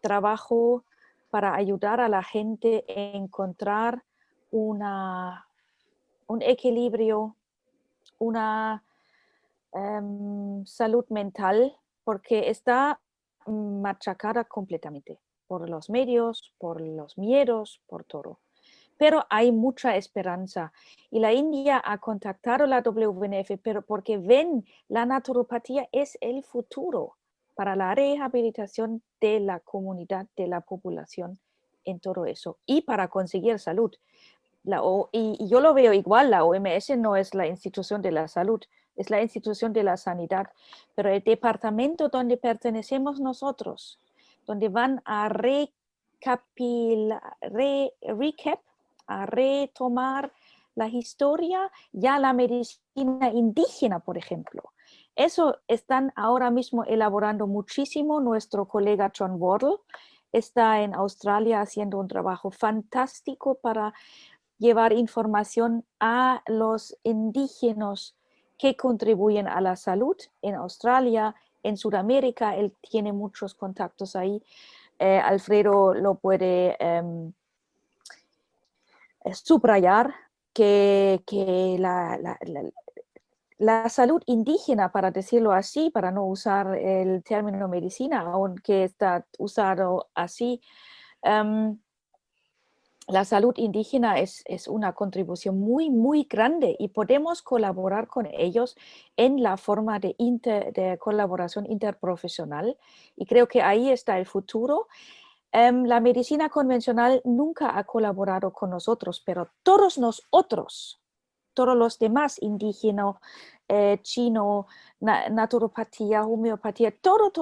trabajo para ayudar a la gente a encontrar un equilibrio, una salud mental, porque está machacada completamente por los medios, por los miedos, por todo. pero hay mucha esperanza. Y la India ha contactado a la WNF, pero porque ven la naturopatía es el futuro para la rehabilitación de la comunidad, de la población en todo eso y para conseguir salud. Y yo lo veo igual, la OMS no es la institución de la salud, es la institución de la sanidad, pero el departamento donde pertenecemos nosotros, donde van a a retomar la historia, ya la medicina indígena, por ejemplo. Eso están ahora mismo elaborando muchísimo. Nuestro colega John Wardle está en Australia haciendo un trabajo fantástico para llevar información a los indígenas que contribuyen a la salud en Australia, en Sudamérica. Él tiene muchos contactos ahí. Alfredo lo puede subrayar que la salud indígena, para decirlo así, para no usar el término medicina, aunque está usado así, la salud indígena es una contribución muy, muy grande y podemos colaborar con ellos en la forma de colaboración interprofesional y creo que ahí está el futuro. La medicina convencional nunca ha colaborado con nosotros, pero todos nosotros, todos los demás, indígena, chino, naturopatía, homeopatía, todo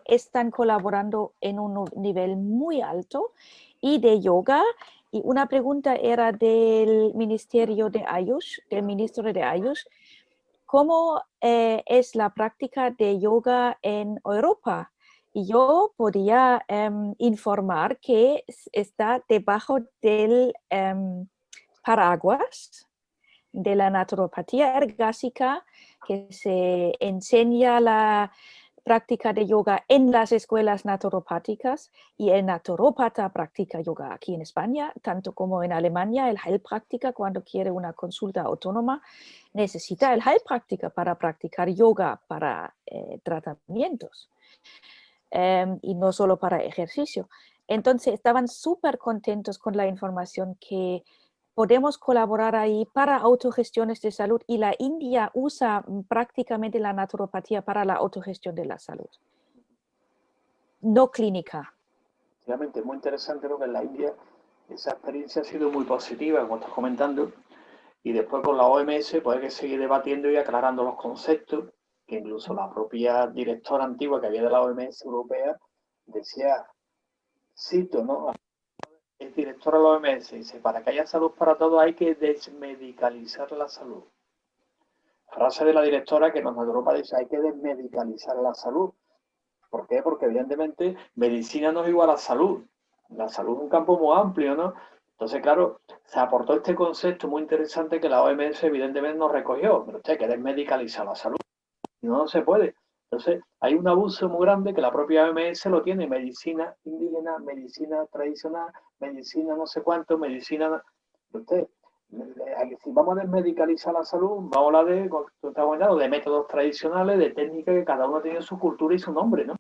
están colaborando en un nivel muy alto y de yoga. Y una pregunta era del Ministerio de Ayush, del Ministro de Ayush. ¿Cómo es la práctica de yoga en Europa? Y yo podía informar que está debajo del paraguas de la naturopatía ergásica, que se enseña la práctica de yoga en las escuelas naturopáticas y el naturópata practica yoga aquí en España, tanto como en Alemania. El Heilpraktiker, cuando quiere una consulta autónoma, necesita el Heilpraktiker para practicar yoga para tratamientos y no solo para ejercicio. Entonces estaban súper contentos con la información que podemos colaborar ahí para autogestiones de salud y la India usa prácticamente la naturopatía para la autogestión de la salud, no clínica. Realmente muy interesante lo que en la India esa experiencia ha sido muy positiva, como estás comentando, y después con la OMS pues hay que seguir debatiendo y aclarando los conceptos, que incluso la propia directora antigua que había de la OMS europea decía, cito, ¿no? El director de la OMS dice, para que haya salud para todos hay que desmedicalizar la salud. Frase de la directora que nos Europa dice, hay que desmedicalizar la salud. ¿Por qué? Porque evidentemente medicina no es igual a salud. La salud es un campo muy amplio, ¿no? Entonces, claro, se aportó este concepto muy interesante que la OMS evidentemente no recogió. Pero usted hay que desmedicalizar la salud. Y no se puede. Entonces, hay un abuso muy grande que la propia OMS lo tiene. Medicina indígena, medicina tradicional, medicina no sé cuánto, medicina... Usted, si vamos a desmedicalizar la salud, vamos a hablar de métodos tradicionales, de técnicas que cada uno tiene su cultura y su nombre, ¿no?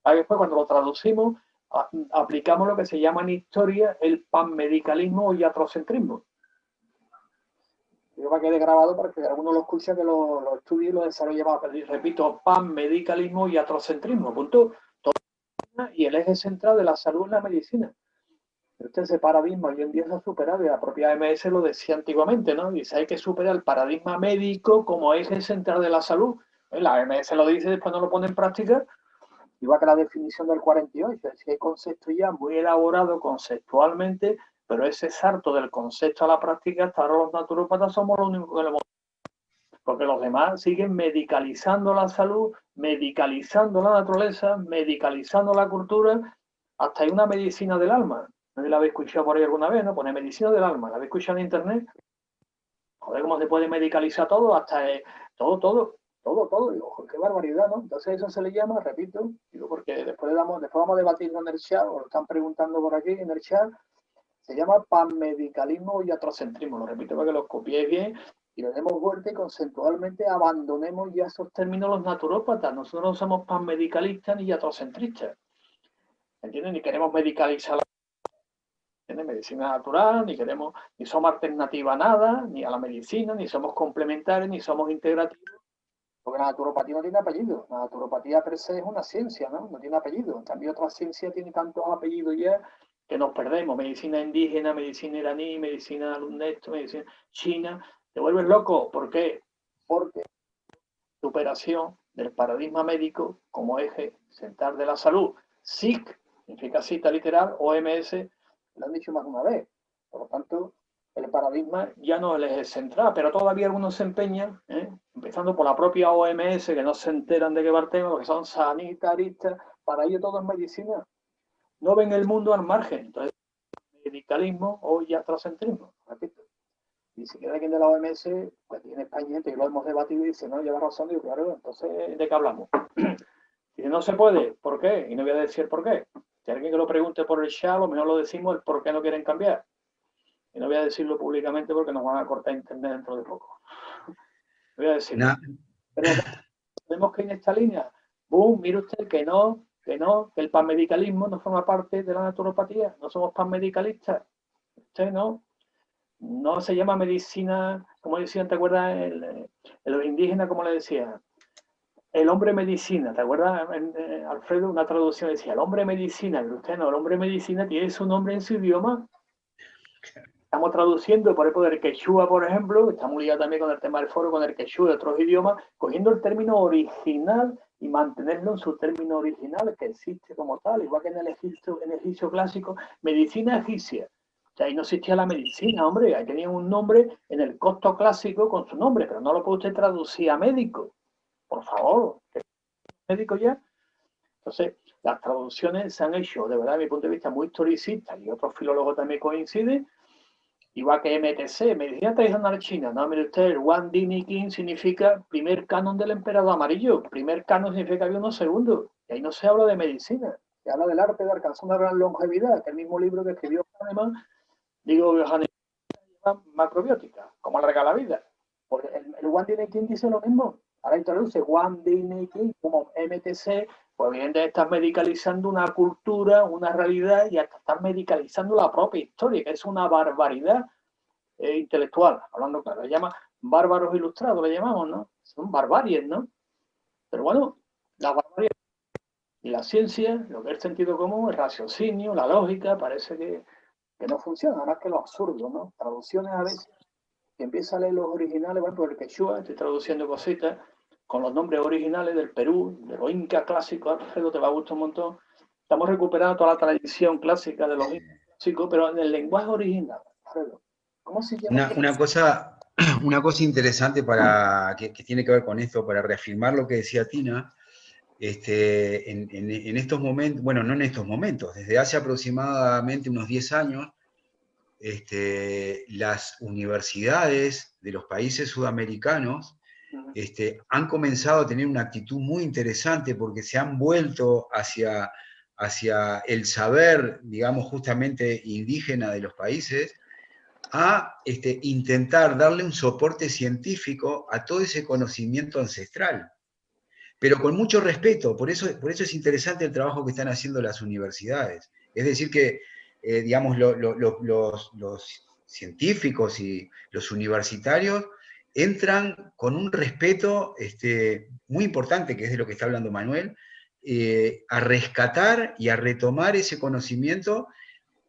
Después, cuando lo traducimos, aplicamos lo que se llama en historia el panmedicalismo o iatrocentrismo. Yo para que quede grabado para que alguno lo escuche, que lo estudie y lo desarrolle más. Pero repito, panmedicalismo y iatrocentrismo. Punto. Y el eje central de la salud es la medicina. Ese paradigma hoy en día se ha superado y la propia OMS lo decía antiguamente, ¿no? Dice, hay que superar el paradigma médico como eje central de la salud. La OMS lo dice y después no lo pone en práctica. Igual que la definición del 48, es decir, hay conceptos ya muy elaborados conceptualmente, pero ese salto del concepto a la práctica, hasta ahora los naturópatas somos los únicos que lo hemos... Porque los demás siguen medicalizando la salud, medicalizando la naturaleza, medicalizando la cultura, hasta hay una medicina del alma. ¿No la habéis escuchado por ahí alguna vez? ¿No? Pone medicina del alma. ¿La habéis escuchado en internet? Joder, cómo se puede medicalizar todo, hasta todo. Digo, qué barbaridad, ¿no? Entonces eso se le llama, repito, digo, porque después vamos a debatir en el chat, o lo están preguntando por aquí en el chat, se llama panmedicalismo y iatrocentrismo. Lo repito para que lo copiéis bien y le demos vuelta y conceptualmente abandonemos ya esos términos los naturópatas. Nosotros no somos panmedicalistas ni iatrocentristas. ¿Entienden? Ni queremos medicalizar la... medicina natural, ni somos alternativa a nada, ni a la medicina, ni somos complementarios, ni somos integrativos, porque la naturopatía no tiene apellido. La naturopatía per se es una ciencia, ¿no? No tiene apellido. En cambio, otra ciencia tiene tantos apellidos ya que nos perdemos. Medicina indígena, medicina iraní, medicina lunesto, medicina china. Te vuelves loco. ¿Por qué? Porque superación del paradigma médico como eje central de la salud. SIC significa cita literal, OMS, lo han dicho más de una vez. Por lo tanto, el paradigma ya no es el eje central, pero todavía algunos se empeñan, empezando por la propia OMS, que no se enteran de qué partemos, porque son sanitaristas, para ello todo es medicina. No ven el mundo al margen. Entonces, medicalismo o yatrocentrismo, repito. Y si queda alguien de la OMS, pues tiene España, que lo hemos debatido y dice, no, lleva razón, digo, claro, entonces, ¿de qué hablamos? Dice, no se puede, ¿por qué? Y no voy a decir por qué. Si alguien que lo pregunte por el chat, a lo mejor lo decimos el por qué no quieren cambiar. Y no voy a decirlo públicamente porque nos van a cortar internet dentro de poco. No voy a decirlo. No. Pero tenemos que ir en esta línea. Boom, mire usted que el panmedicalismo no forma parte de la naturopatía. No somos panmedicalistas. Usted no. No se llama medicina, como decían, ¿te acuerdas? Los indígenas, como le decía, el hombre medicina, ¿te acuerdas? Alfredo, una traducción decía, el hombre medicina, pero usted no, el hombre medicina tiene su nombre en su idioma. Estamos traduciendo por el poder quechua, por ejemplo, estamos ligados también con el tema del foro, con el quechua de otros idiomas, cogiendo el término original y mantenerlo en su término original, que existe como tal, igual que en el egipcio clásico, medicina egipcia. O sea, ahí no existía la medicina, hombre, ahí tenía un nombre en el costo clásico con su nombre, pero no lo puede usted traducir a médico. Por favor, médico ya. Entonces, las traducciones se han hecho, de verdad, desde mi punto de vista, muy historicistas, y otros filólogos también coinciden, igual que MTC, medicina tradicional china. No, mire usted, el Wang Dini Qin significa primer canon del emperador amarillo. Primer canon significa que había unos segundos. Y ahí no se habla de medicina, se habla del arte de alcanzar una gran longevidad, que es el mismo libro que escribió Hahnemann, macrobiótica, como alarga la vida. Porque el Wang Dini Qin dice lo mismo. Ahora introduce Wang Dini Qin como MTC, pues evidentemente estás medicalizando una cultura, una realidad, y hasta estás medicalizando la propia historia, que es una barbaridad intelectual. Hablando claro, le llama bárbaros ilustrados, le llamamos, ¿no? Son barbaries, ¿no? Pero bueno, la barbarie y la ciencia, lo que es el sentido común, el raciocinio, la lógica, parece que no funciona, más que lo absurdo, ¿no? Traducciones a veces, que empieza a leer los originales, bueno, por el quechua, estoy traduciendo cositas, con los nombres originales del Perú, de los incas clásicos, Alfredo, te va a gustar un montón. Estamos recuperando toda la tradición clásica de los incas clásicos, pero en el lenguaje original, Alfredo. ¿Cómo se llama? Una cosa interesante que tiene que ver con esto, para reafirmar lo que decía Tina, en estos momentos, bueno, no en estos momentos, desde hace aproximadamente unos 10 años, las universidades de los países sudamericanos han comenzado a tener una actitud muy interesante, porque se han vuelto hacia el saber, digamos, justamente indígena de los países, a intentar darle un soporte científico a todo ese conocimiento ancestral, pero con mucho respeto. Por eso es interesante el trabajo que están haciendo las universidades. Es decir que, digamos, los científicos y los universitarios entran con un respeto muy importante, que es de lo que está hablando Manuel, a rescatar y a retomar ese conocimiento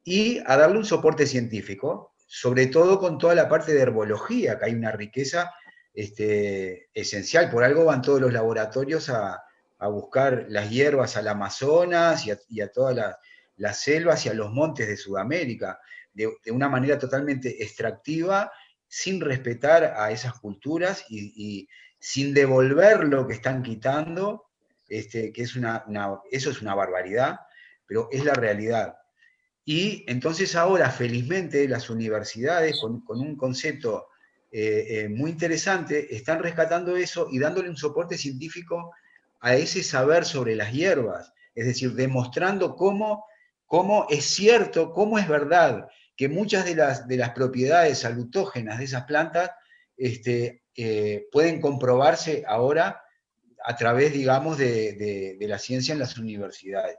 y a darle un soporte científico, sobre todo con toda la parte de herbología, que hay una riqueza esencial. Por algo van todos los laboratorios a buscar las hierbas al Amazonas y a todas las selvas y a los montes de Sudamérica, de una manera totalmente extractiva, sin respetar a esas culturas y sin devolver lo que están quitando, que eso es una barbaridad, pero es la realidad. Y entonces ahora, felizmente, las universidades, con un concepto muy interesante, están rescatando eso y dándole un soporte científico a ese saber sobre las hierbas, es decir, demostrando cómo es cierto, cómo es verdad que muchas de las propiedades salutógenas de esas plantas pueden comprobarse ahora a través, digamos, de la ciencia en las universidades.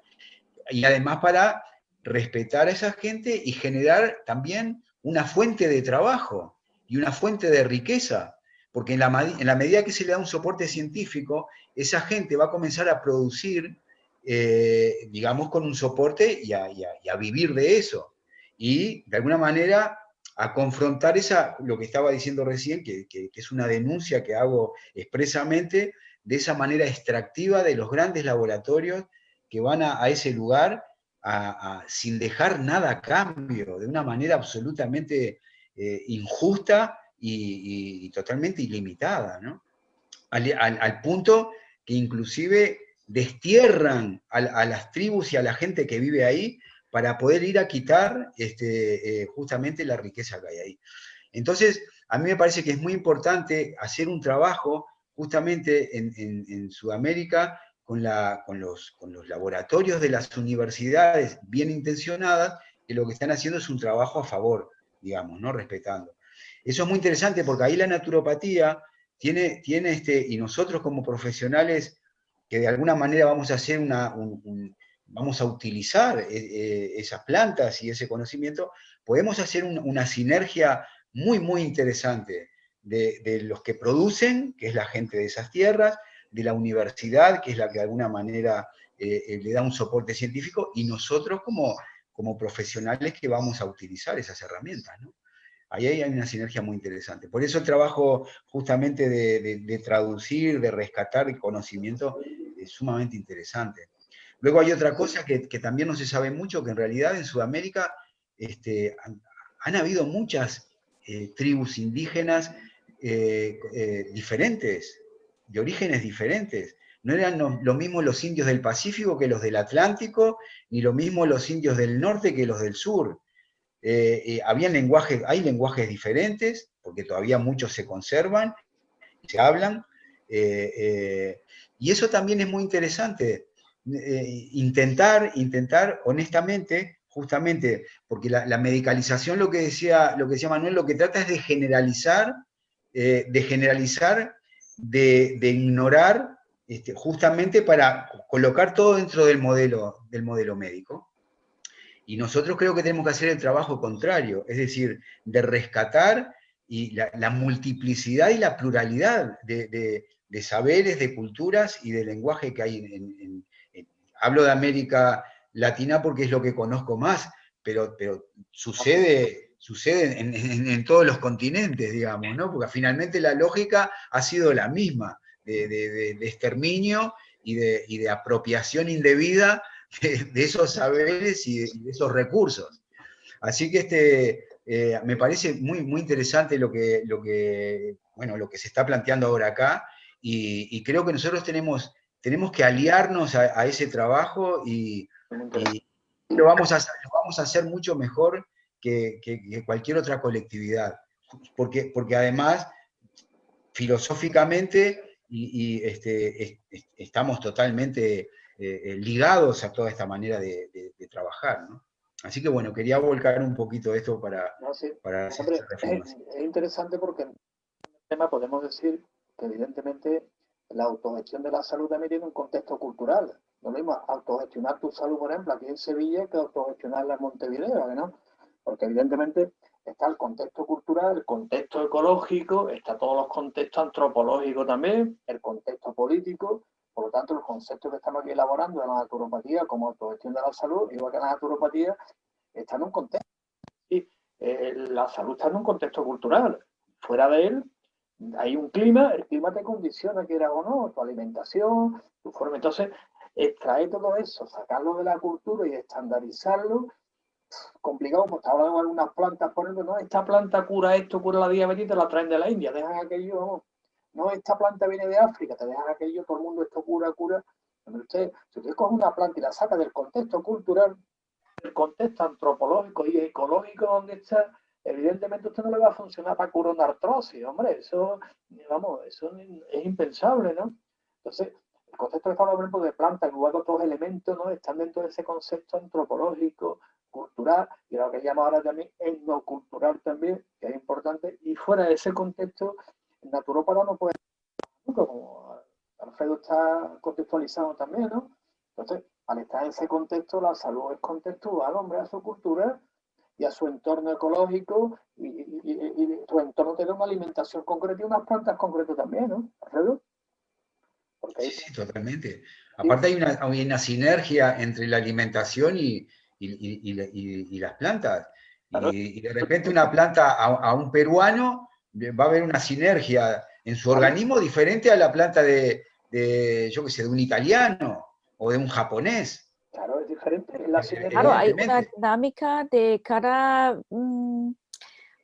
Y además para respetar a esa gente y generar también una fuente de trabajo y una fuente de riqueza, porque en la medida que se le da un soporte científico, esa gente va a comenzar a producir, digamos, con un soporte y a vivir de eso. Y, de alguna manera, a confrontar lo que estaba diciendo recién, que es una denuncia que hago expresamente, de esa manera extractiva de los grandes laboratorios que van a ese lugar sin dejar nada a cambio, de una manera absolutamente injusta y totalmente ilimitada, ¿no? Al punto que inclusive destierran a las tribus y a la gente que vive ahí para poder ir a quitar justamente la riqueza que hay ahí. Entonces, a mí me parece que es muy importante hacer un trabajo justamente en Sudamérica con los laboratorios de las universidades bien intencionadas, que lo que están haciendo es un trabajo a favor, digamos, ¿no? Respetando. Eso es muy interesante porque ahí la naturopatía tiene y nosotros como profesionales que de alguna manera vamos a hacer vamos a utilizar esas plantas y ese conocimiento, podemos hacer una sinergia muy, muy interesante de los que producen, que es la gente de esas tierras, de la universidad, que es la que de alguna manera le da un soporte científico, y nosotros como profesionales que vamos a utilizar esas herramientas, ¿no? Ahí hay una sinergia muy interesante. Por eso el trabajo justamente de traducir, de rescatar el conocimiento es sumamente interesante. Luego hay otra cosa que también no se sabe mucho, que en realidad en Sudamérica han habido muchas tribus indígenas diferentes, de orígenes diferentes. No eran lo mismo los indios del Pacífico que los del Atlántico, ni lo mismo los indios del norte que los del sur. Hay lenguajes diferentes, porque todavía muchos se conservan, se hablan, y eso también es muy interesante. Intentar honestamente, justamente, porque la medicalización, lo que decía Manuel, lo que trata es de generalizar, de ignorar, justamente para colocar todo dentro del modelo médico. Y nosotros creo que tenemos que hacer el trabajo contrario, es decir, de rescatar la multiplicidad y la pluralidad de saberes, de culturas y de lenguaje que hay hablo de América Latina porque es lo que conozco más, pero sucede en todos los continentes, digamos, ¿no? Porque finalmente la lógica ha sido la misma, de exterminio y de apropiación indebida de esos saberes y de esos recursos. Así que me parece muy, muy interesante lo que se está planteando ahora acá, y creo que nosotros tenemos que aliarnos a ese trabajo y lo vamos a hacer mucho mejor que cualquier otra colectividad, porque además filosóficamente estamos totalmente ligados a toda esta manera de trabajar, ¿no? Así que bueno, quería volcar un poquito esto para hacer esta reflexión. Es interesante porque en el tema podemos decir que evidentemente la autogestión de la salud también tiene un contexto cultural. Lo mismo autogestionar tu salud, por ejemplo, aquí en Sevilla, que autogestionarla en Montevideo, ¿no? Porque evidentemente está el contexto cultural, el contexto ecológico, está todos los contextos antropológicos también, el contexto político. Por lo tanto, los conceptos que estamos aquí elaborando de la naturopatía como autogestión de la salud, igual que la naturopatía, está en un contexto. Y la salud está en un contexto cultural. Fuera de él, hay un clima, el clima te condiciona, quieras o no, tu alimentación, tu forma. Entonces, extraer todo eso, sacarlo de la cultura y estandarizarlo, complicado, pues te hablan de algunas plantas, por ejemplo, no, esta planta cura esto, cura la diabetes, te la traen de la India, dejan aquello, vamos. No, esta planta viene de África, te dejan aquello, todo el mundo esto cura. Si usted coge una planta y la saca del contexto cultural, del contexto antropológico y ecológico donde está, evidentemente usted no le va a funcionar para curar una artrosis, hombre, eso es impensable, ¿no? Entonces, el concepto que estamos hablando de plantas, igual que otros elementos, ¿no? Están dentro de ese concepto antropológico, cultural, y lo que llama ahora también etnocultural también, que es importante, y fuera de ese contexto, el naturópata no puede, como Alfredo está contextualizado también, ¿no? Entonces, al estar en ese contexto, la salud es contextual, hombre, a su cultura y a su entorno ecológico, y tu entorno te da una alimentación concreta y unas plantas concretas también, ¿no? ¿Alfredo? Porque ahí Sí, totalmente. Aparte hay una sinergia entre la alimentación y las plantas. claro, Y de repente una planta a un peruano va a haber una sinergia en su organismo diferente a la planta yo qué sé, de un italiano o de un japonés. claro, es diferente. La sinergia, Claro, hay una Evidentemente. dinámica de cada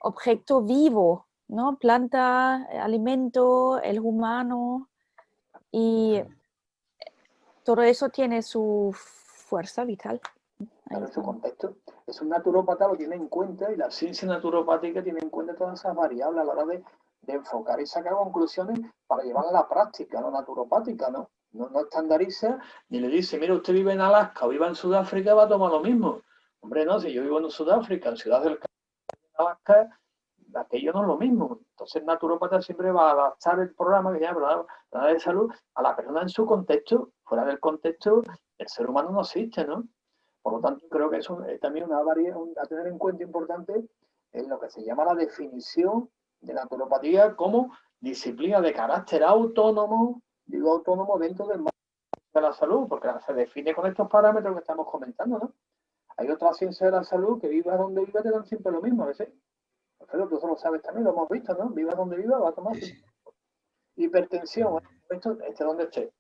objeto vivo, ¿no? Planta, alimento, el humano, y todo eso tiene su fuerza vital. Ahí claro, en su está. contexto. Es un naturópata, lo tiene en cuenta, y la ciencia naturopática tiene en cuenta todas esas variables a la hora de enfocar y sacar conclusiones para llevar a la práctica, lo naturopática, ¿no? No estandariza ni le dice, mira, usted vive en Alaska o vive en Sudáfrica, va a tomar lo mismo. Hombre, no, si yo vivo en Sudáfrica, en Ciudad del Cabo, en Alaska, aquello no es lo mismo. Entonces el naturópata siempre va a adaptar el programa que se llama programa de salud a la persona en su contexto. Fuera del contexto, el ser humano no existe, ¿no? Por lo tanto, creo que eso es también una variedad a tener en cuenta importante en lo que se llama la definición de la naturopatía como disciplina de carácter autónomo, digo autónomo dentro del marco de la salud, porque se define con estos parámetros que estamos comentando, ¿no? Hay otras ciencias de la salud que vivas donde vivas te dan siempre lo mismo, a veces. Pero tú eso lo sabes también, lo hemos visto, ¿no? Vivas donde vivas, va a tomar hipertensión, esto esté donde esté.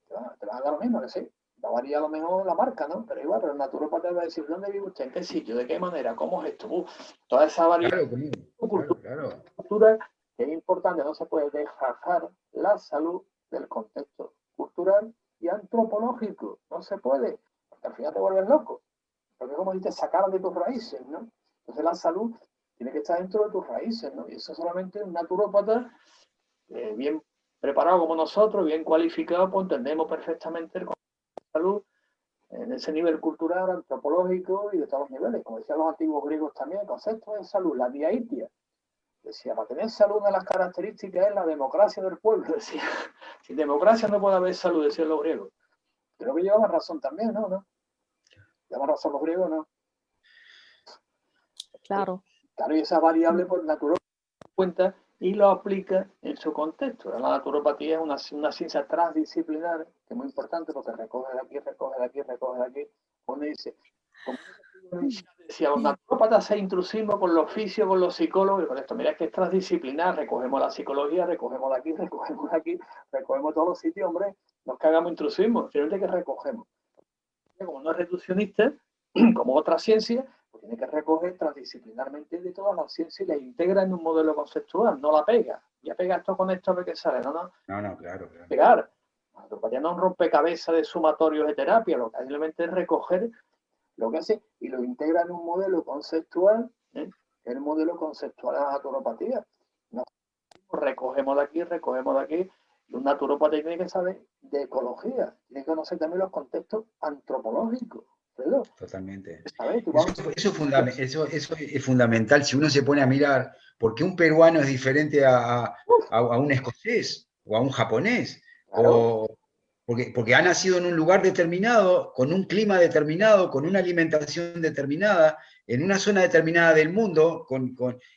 Te va a dar lo mismo, que sí. Va a variar a lo mejor la marca, ¿no? Pero igual, pero el naturópata va a decir, ¿dónde vive usted? ¿En qué sitio? ¿De qué manera? ¿Cómo es esto? Toda esa variedad Claro. cultura que es importante, no se puede dejar la salud del contexto cultural y antropológico. No se puede, porque al final te vuelves loco. Porque como dices, sacar de tus raíces, ¿no? Entonces la salud tiene que estar dentro de tus raíces, ¿no? Y eso solamente un naturópata bien preparado como nosotros, bien cualificado, pues entendemos perfectamente el concepto de salud en ese nivel cultural, antropológico y de todos los niveles. Como decían los antiguos griegos también, el concepto de salud, la diaitia. Decía, para tener salud, una de las características es la democracia del pueblo. Decía, sin democracia no puede haber salud, decían los griegos. Creo que llevaban razón también, ¿no? Llevaban razón los griegos, ¿no? Claro. Claro, y esa variable, pues, natural cuenta y lo aplica en su contexto. La naturopatía es una ciencia transdisciplinar que es muy importante porque recoge de aquí, recoge de aquí, recoge de aquí. Uno dice, como decía, los naturópatas se intrusismo con los fisios, con los psicólogos, y con esto, mira que es transdisciplinar, recogemos la psicología, recogemos de aquí, recogemos de aquí, recogemos todos los sitios, hombre, no es que hagamos intrusismo, simplemente que recogemos. Como no es reduccionista, como otra ciencia, pues tiene que recoger transdisciplinarmente de todas las ciencias y la integra en un modelo conceptual, no la pega. Ya pega esto con esto a ver qué sale, no. No, claro. Pegar. La naturopatía no es un rompecabezas de sumatorios de terapia, lo que simplemente es recoger lo que hace y lo integra en un modelo conceptual, que es el modelo conceptual de la naturopatía. No, recogemos de aquí, y un naturopata tiene que saber de ecología, tiene que conocer también los contextos antropológicos. ¿Verdad? Totalmente. ¿Sabes? Eso es fundamental. Si uno se pone a mirar por qué un peruano es diferente a un escocés o a un japonés, Claro. porque ha nacido en un lugar determinado, con un clima determinado, con una alimentación determinada, en una zona determinada del mundo,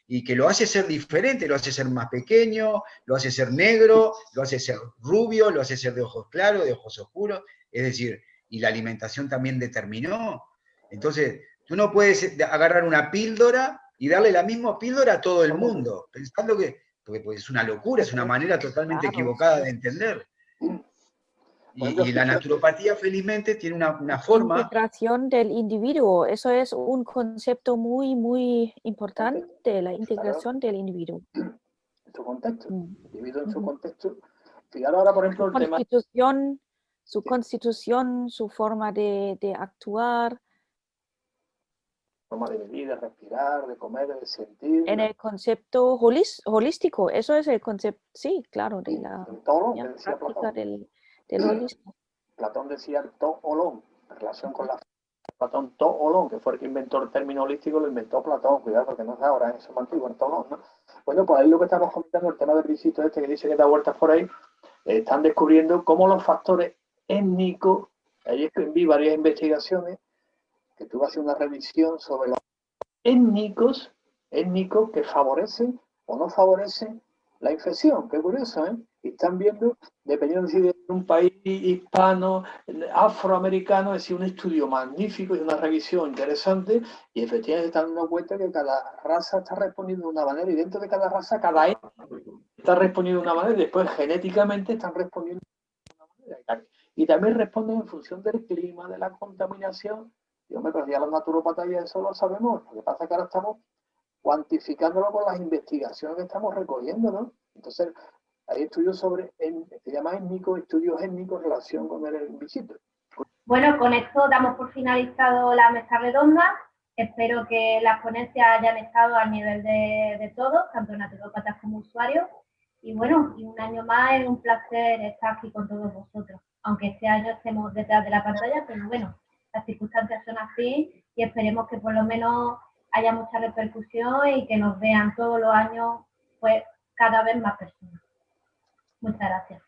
y que lo hace ser diferente, lo hace ser más pequeño, lo hace ser negro, lo hace ser rubio, lo hace ser de ojos claros, de ojos oscuros. Es decir, y la alimentación también determinó. Entonces, tú no puedes agarrar una píldora y darle la misma píldora a todo el mundo, pensando porque pues es una locura, es una manera totalmente equivocada de entender. Y la naturopatía, felizmente, tiene una forma... Integración del individuo, eso es un concepto muy, muy importante, la integración del individuo. En su contexto, el individuo en su contexto. Fijaros ahora, por ejemplo, el tema... Su constitución, su forma de actuar. Forma de vivir, de respirar, de comer, de sentir. En el concepto holístico, eso es el concepto, sí, claro, de la práctica del holismo. Platón decía to-olón, en relación con la Platón to-olón, que fue el que inventó el término holístico, lo inventó Platón, cuidado, porque no es ahora, eso es antiguo, el to-olón, ¿no? Bueno, pues ahí lo que estamos comentando, el tema del visito este que dice que da vueltas por ahí, están descubriendo cómo los factores étnicos Ahí vi varias investigaciones que tuve hacer una revisión sobre los étnicos que favorecen o no favorecen la infección. Qué curioso, ¿eh? Y están viendo, dependiendo si de un país hispano, afroamericano, es decir, un estudio magnífico y una revisión interesante, y efectivamente están dando cuenta que cada raza está respondiendo de una manera, y dentro de cada raza, cada étnico está respondiendo de una manera, y después genéticamente están respondiendo de una manera. Y también responden en función del clima, de la contaminación. Yo me parecía los naturópatas y eso lo sabemos. Lo que pasa es que ahora estamos cuantificándolo con las investigaciones que estamos recogiendo, ¿no? Entonces, hay estudios sobre, se llama étnico, estudios étnicos en relación con el bichito. Bueno, con esto damos por finalizado la mesa redonda. Espero que las ponencias hayan estado al nivel de todos, tanto naturópatas como usuarios. Y bueno, y un año más es un placer estar aquí con todos vosotros. Aunque este año estemos detrás de la pantalla, pero bueno, las circunstancias son así y esperemos que por lo menos haya mucha repercusión y que nos vean todos los años, pues, cada vez más personas. Muchas gracias.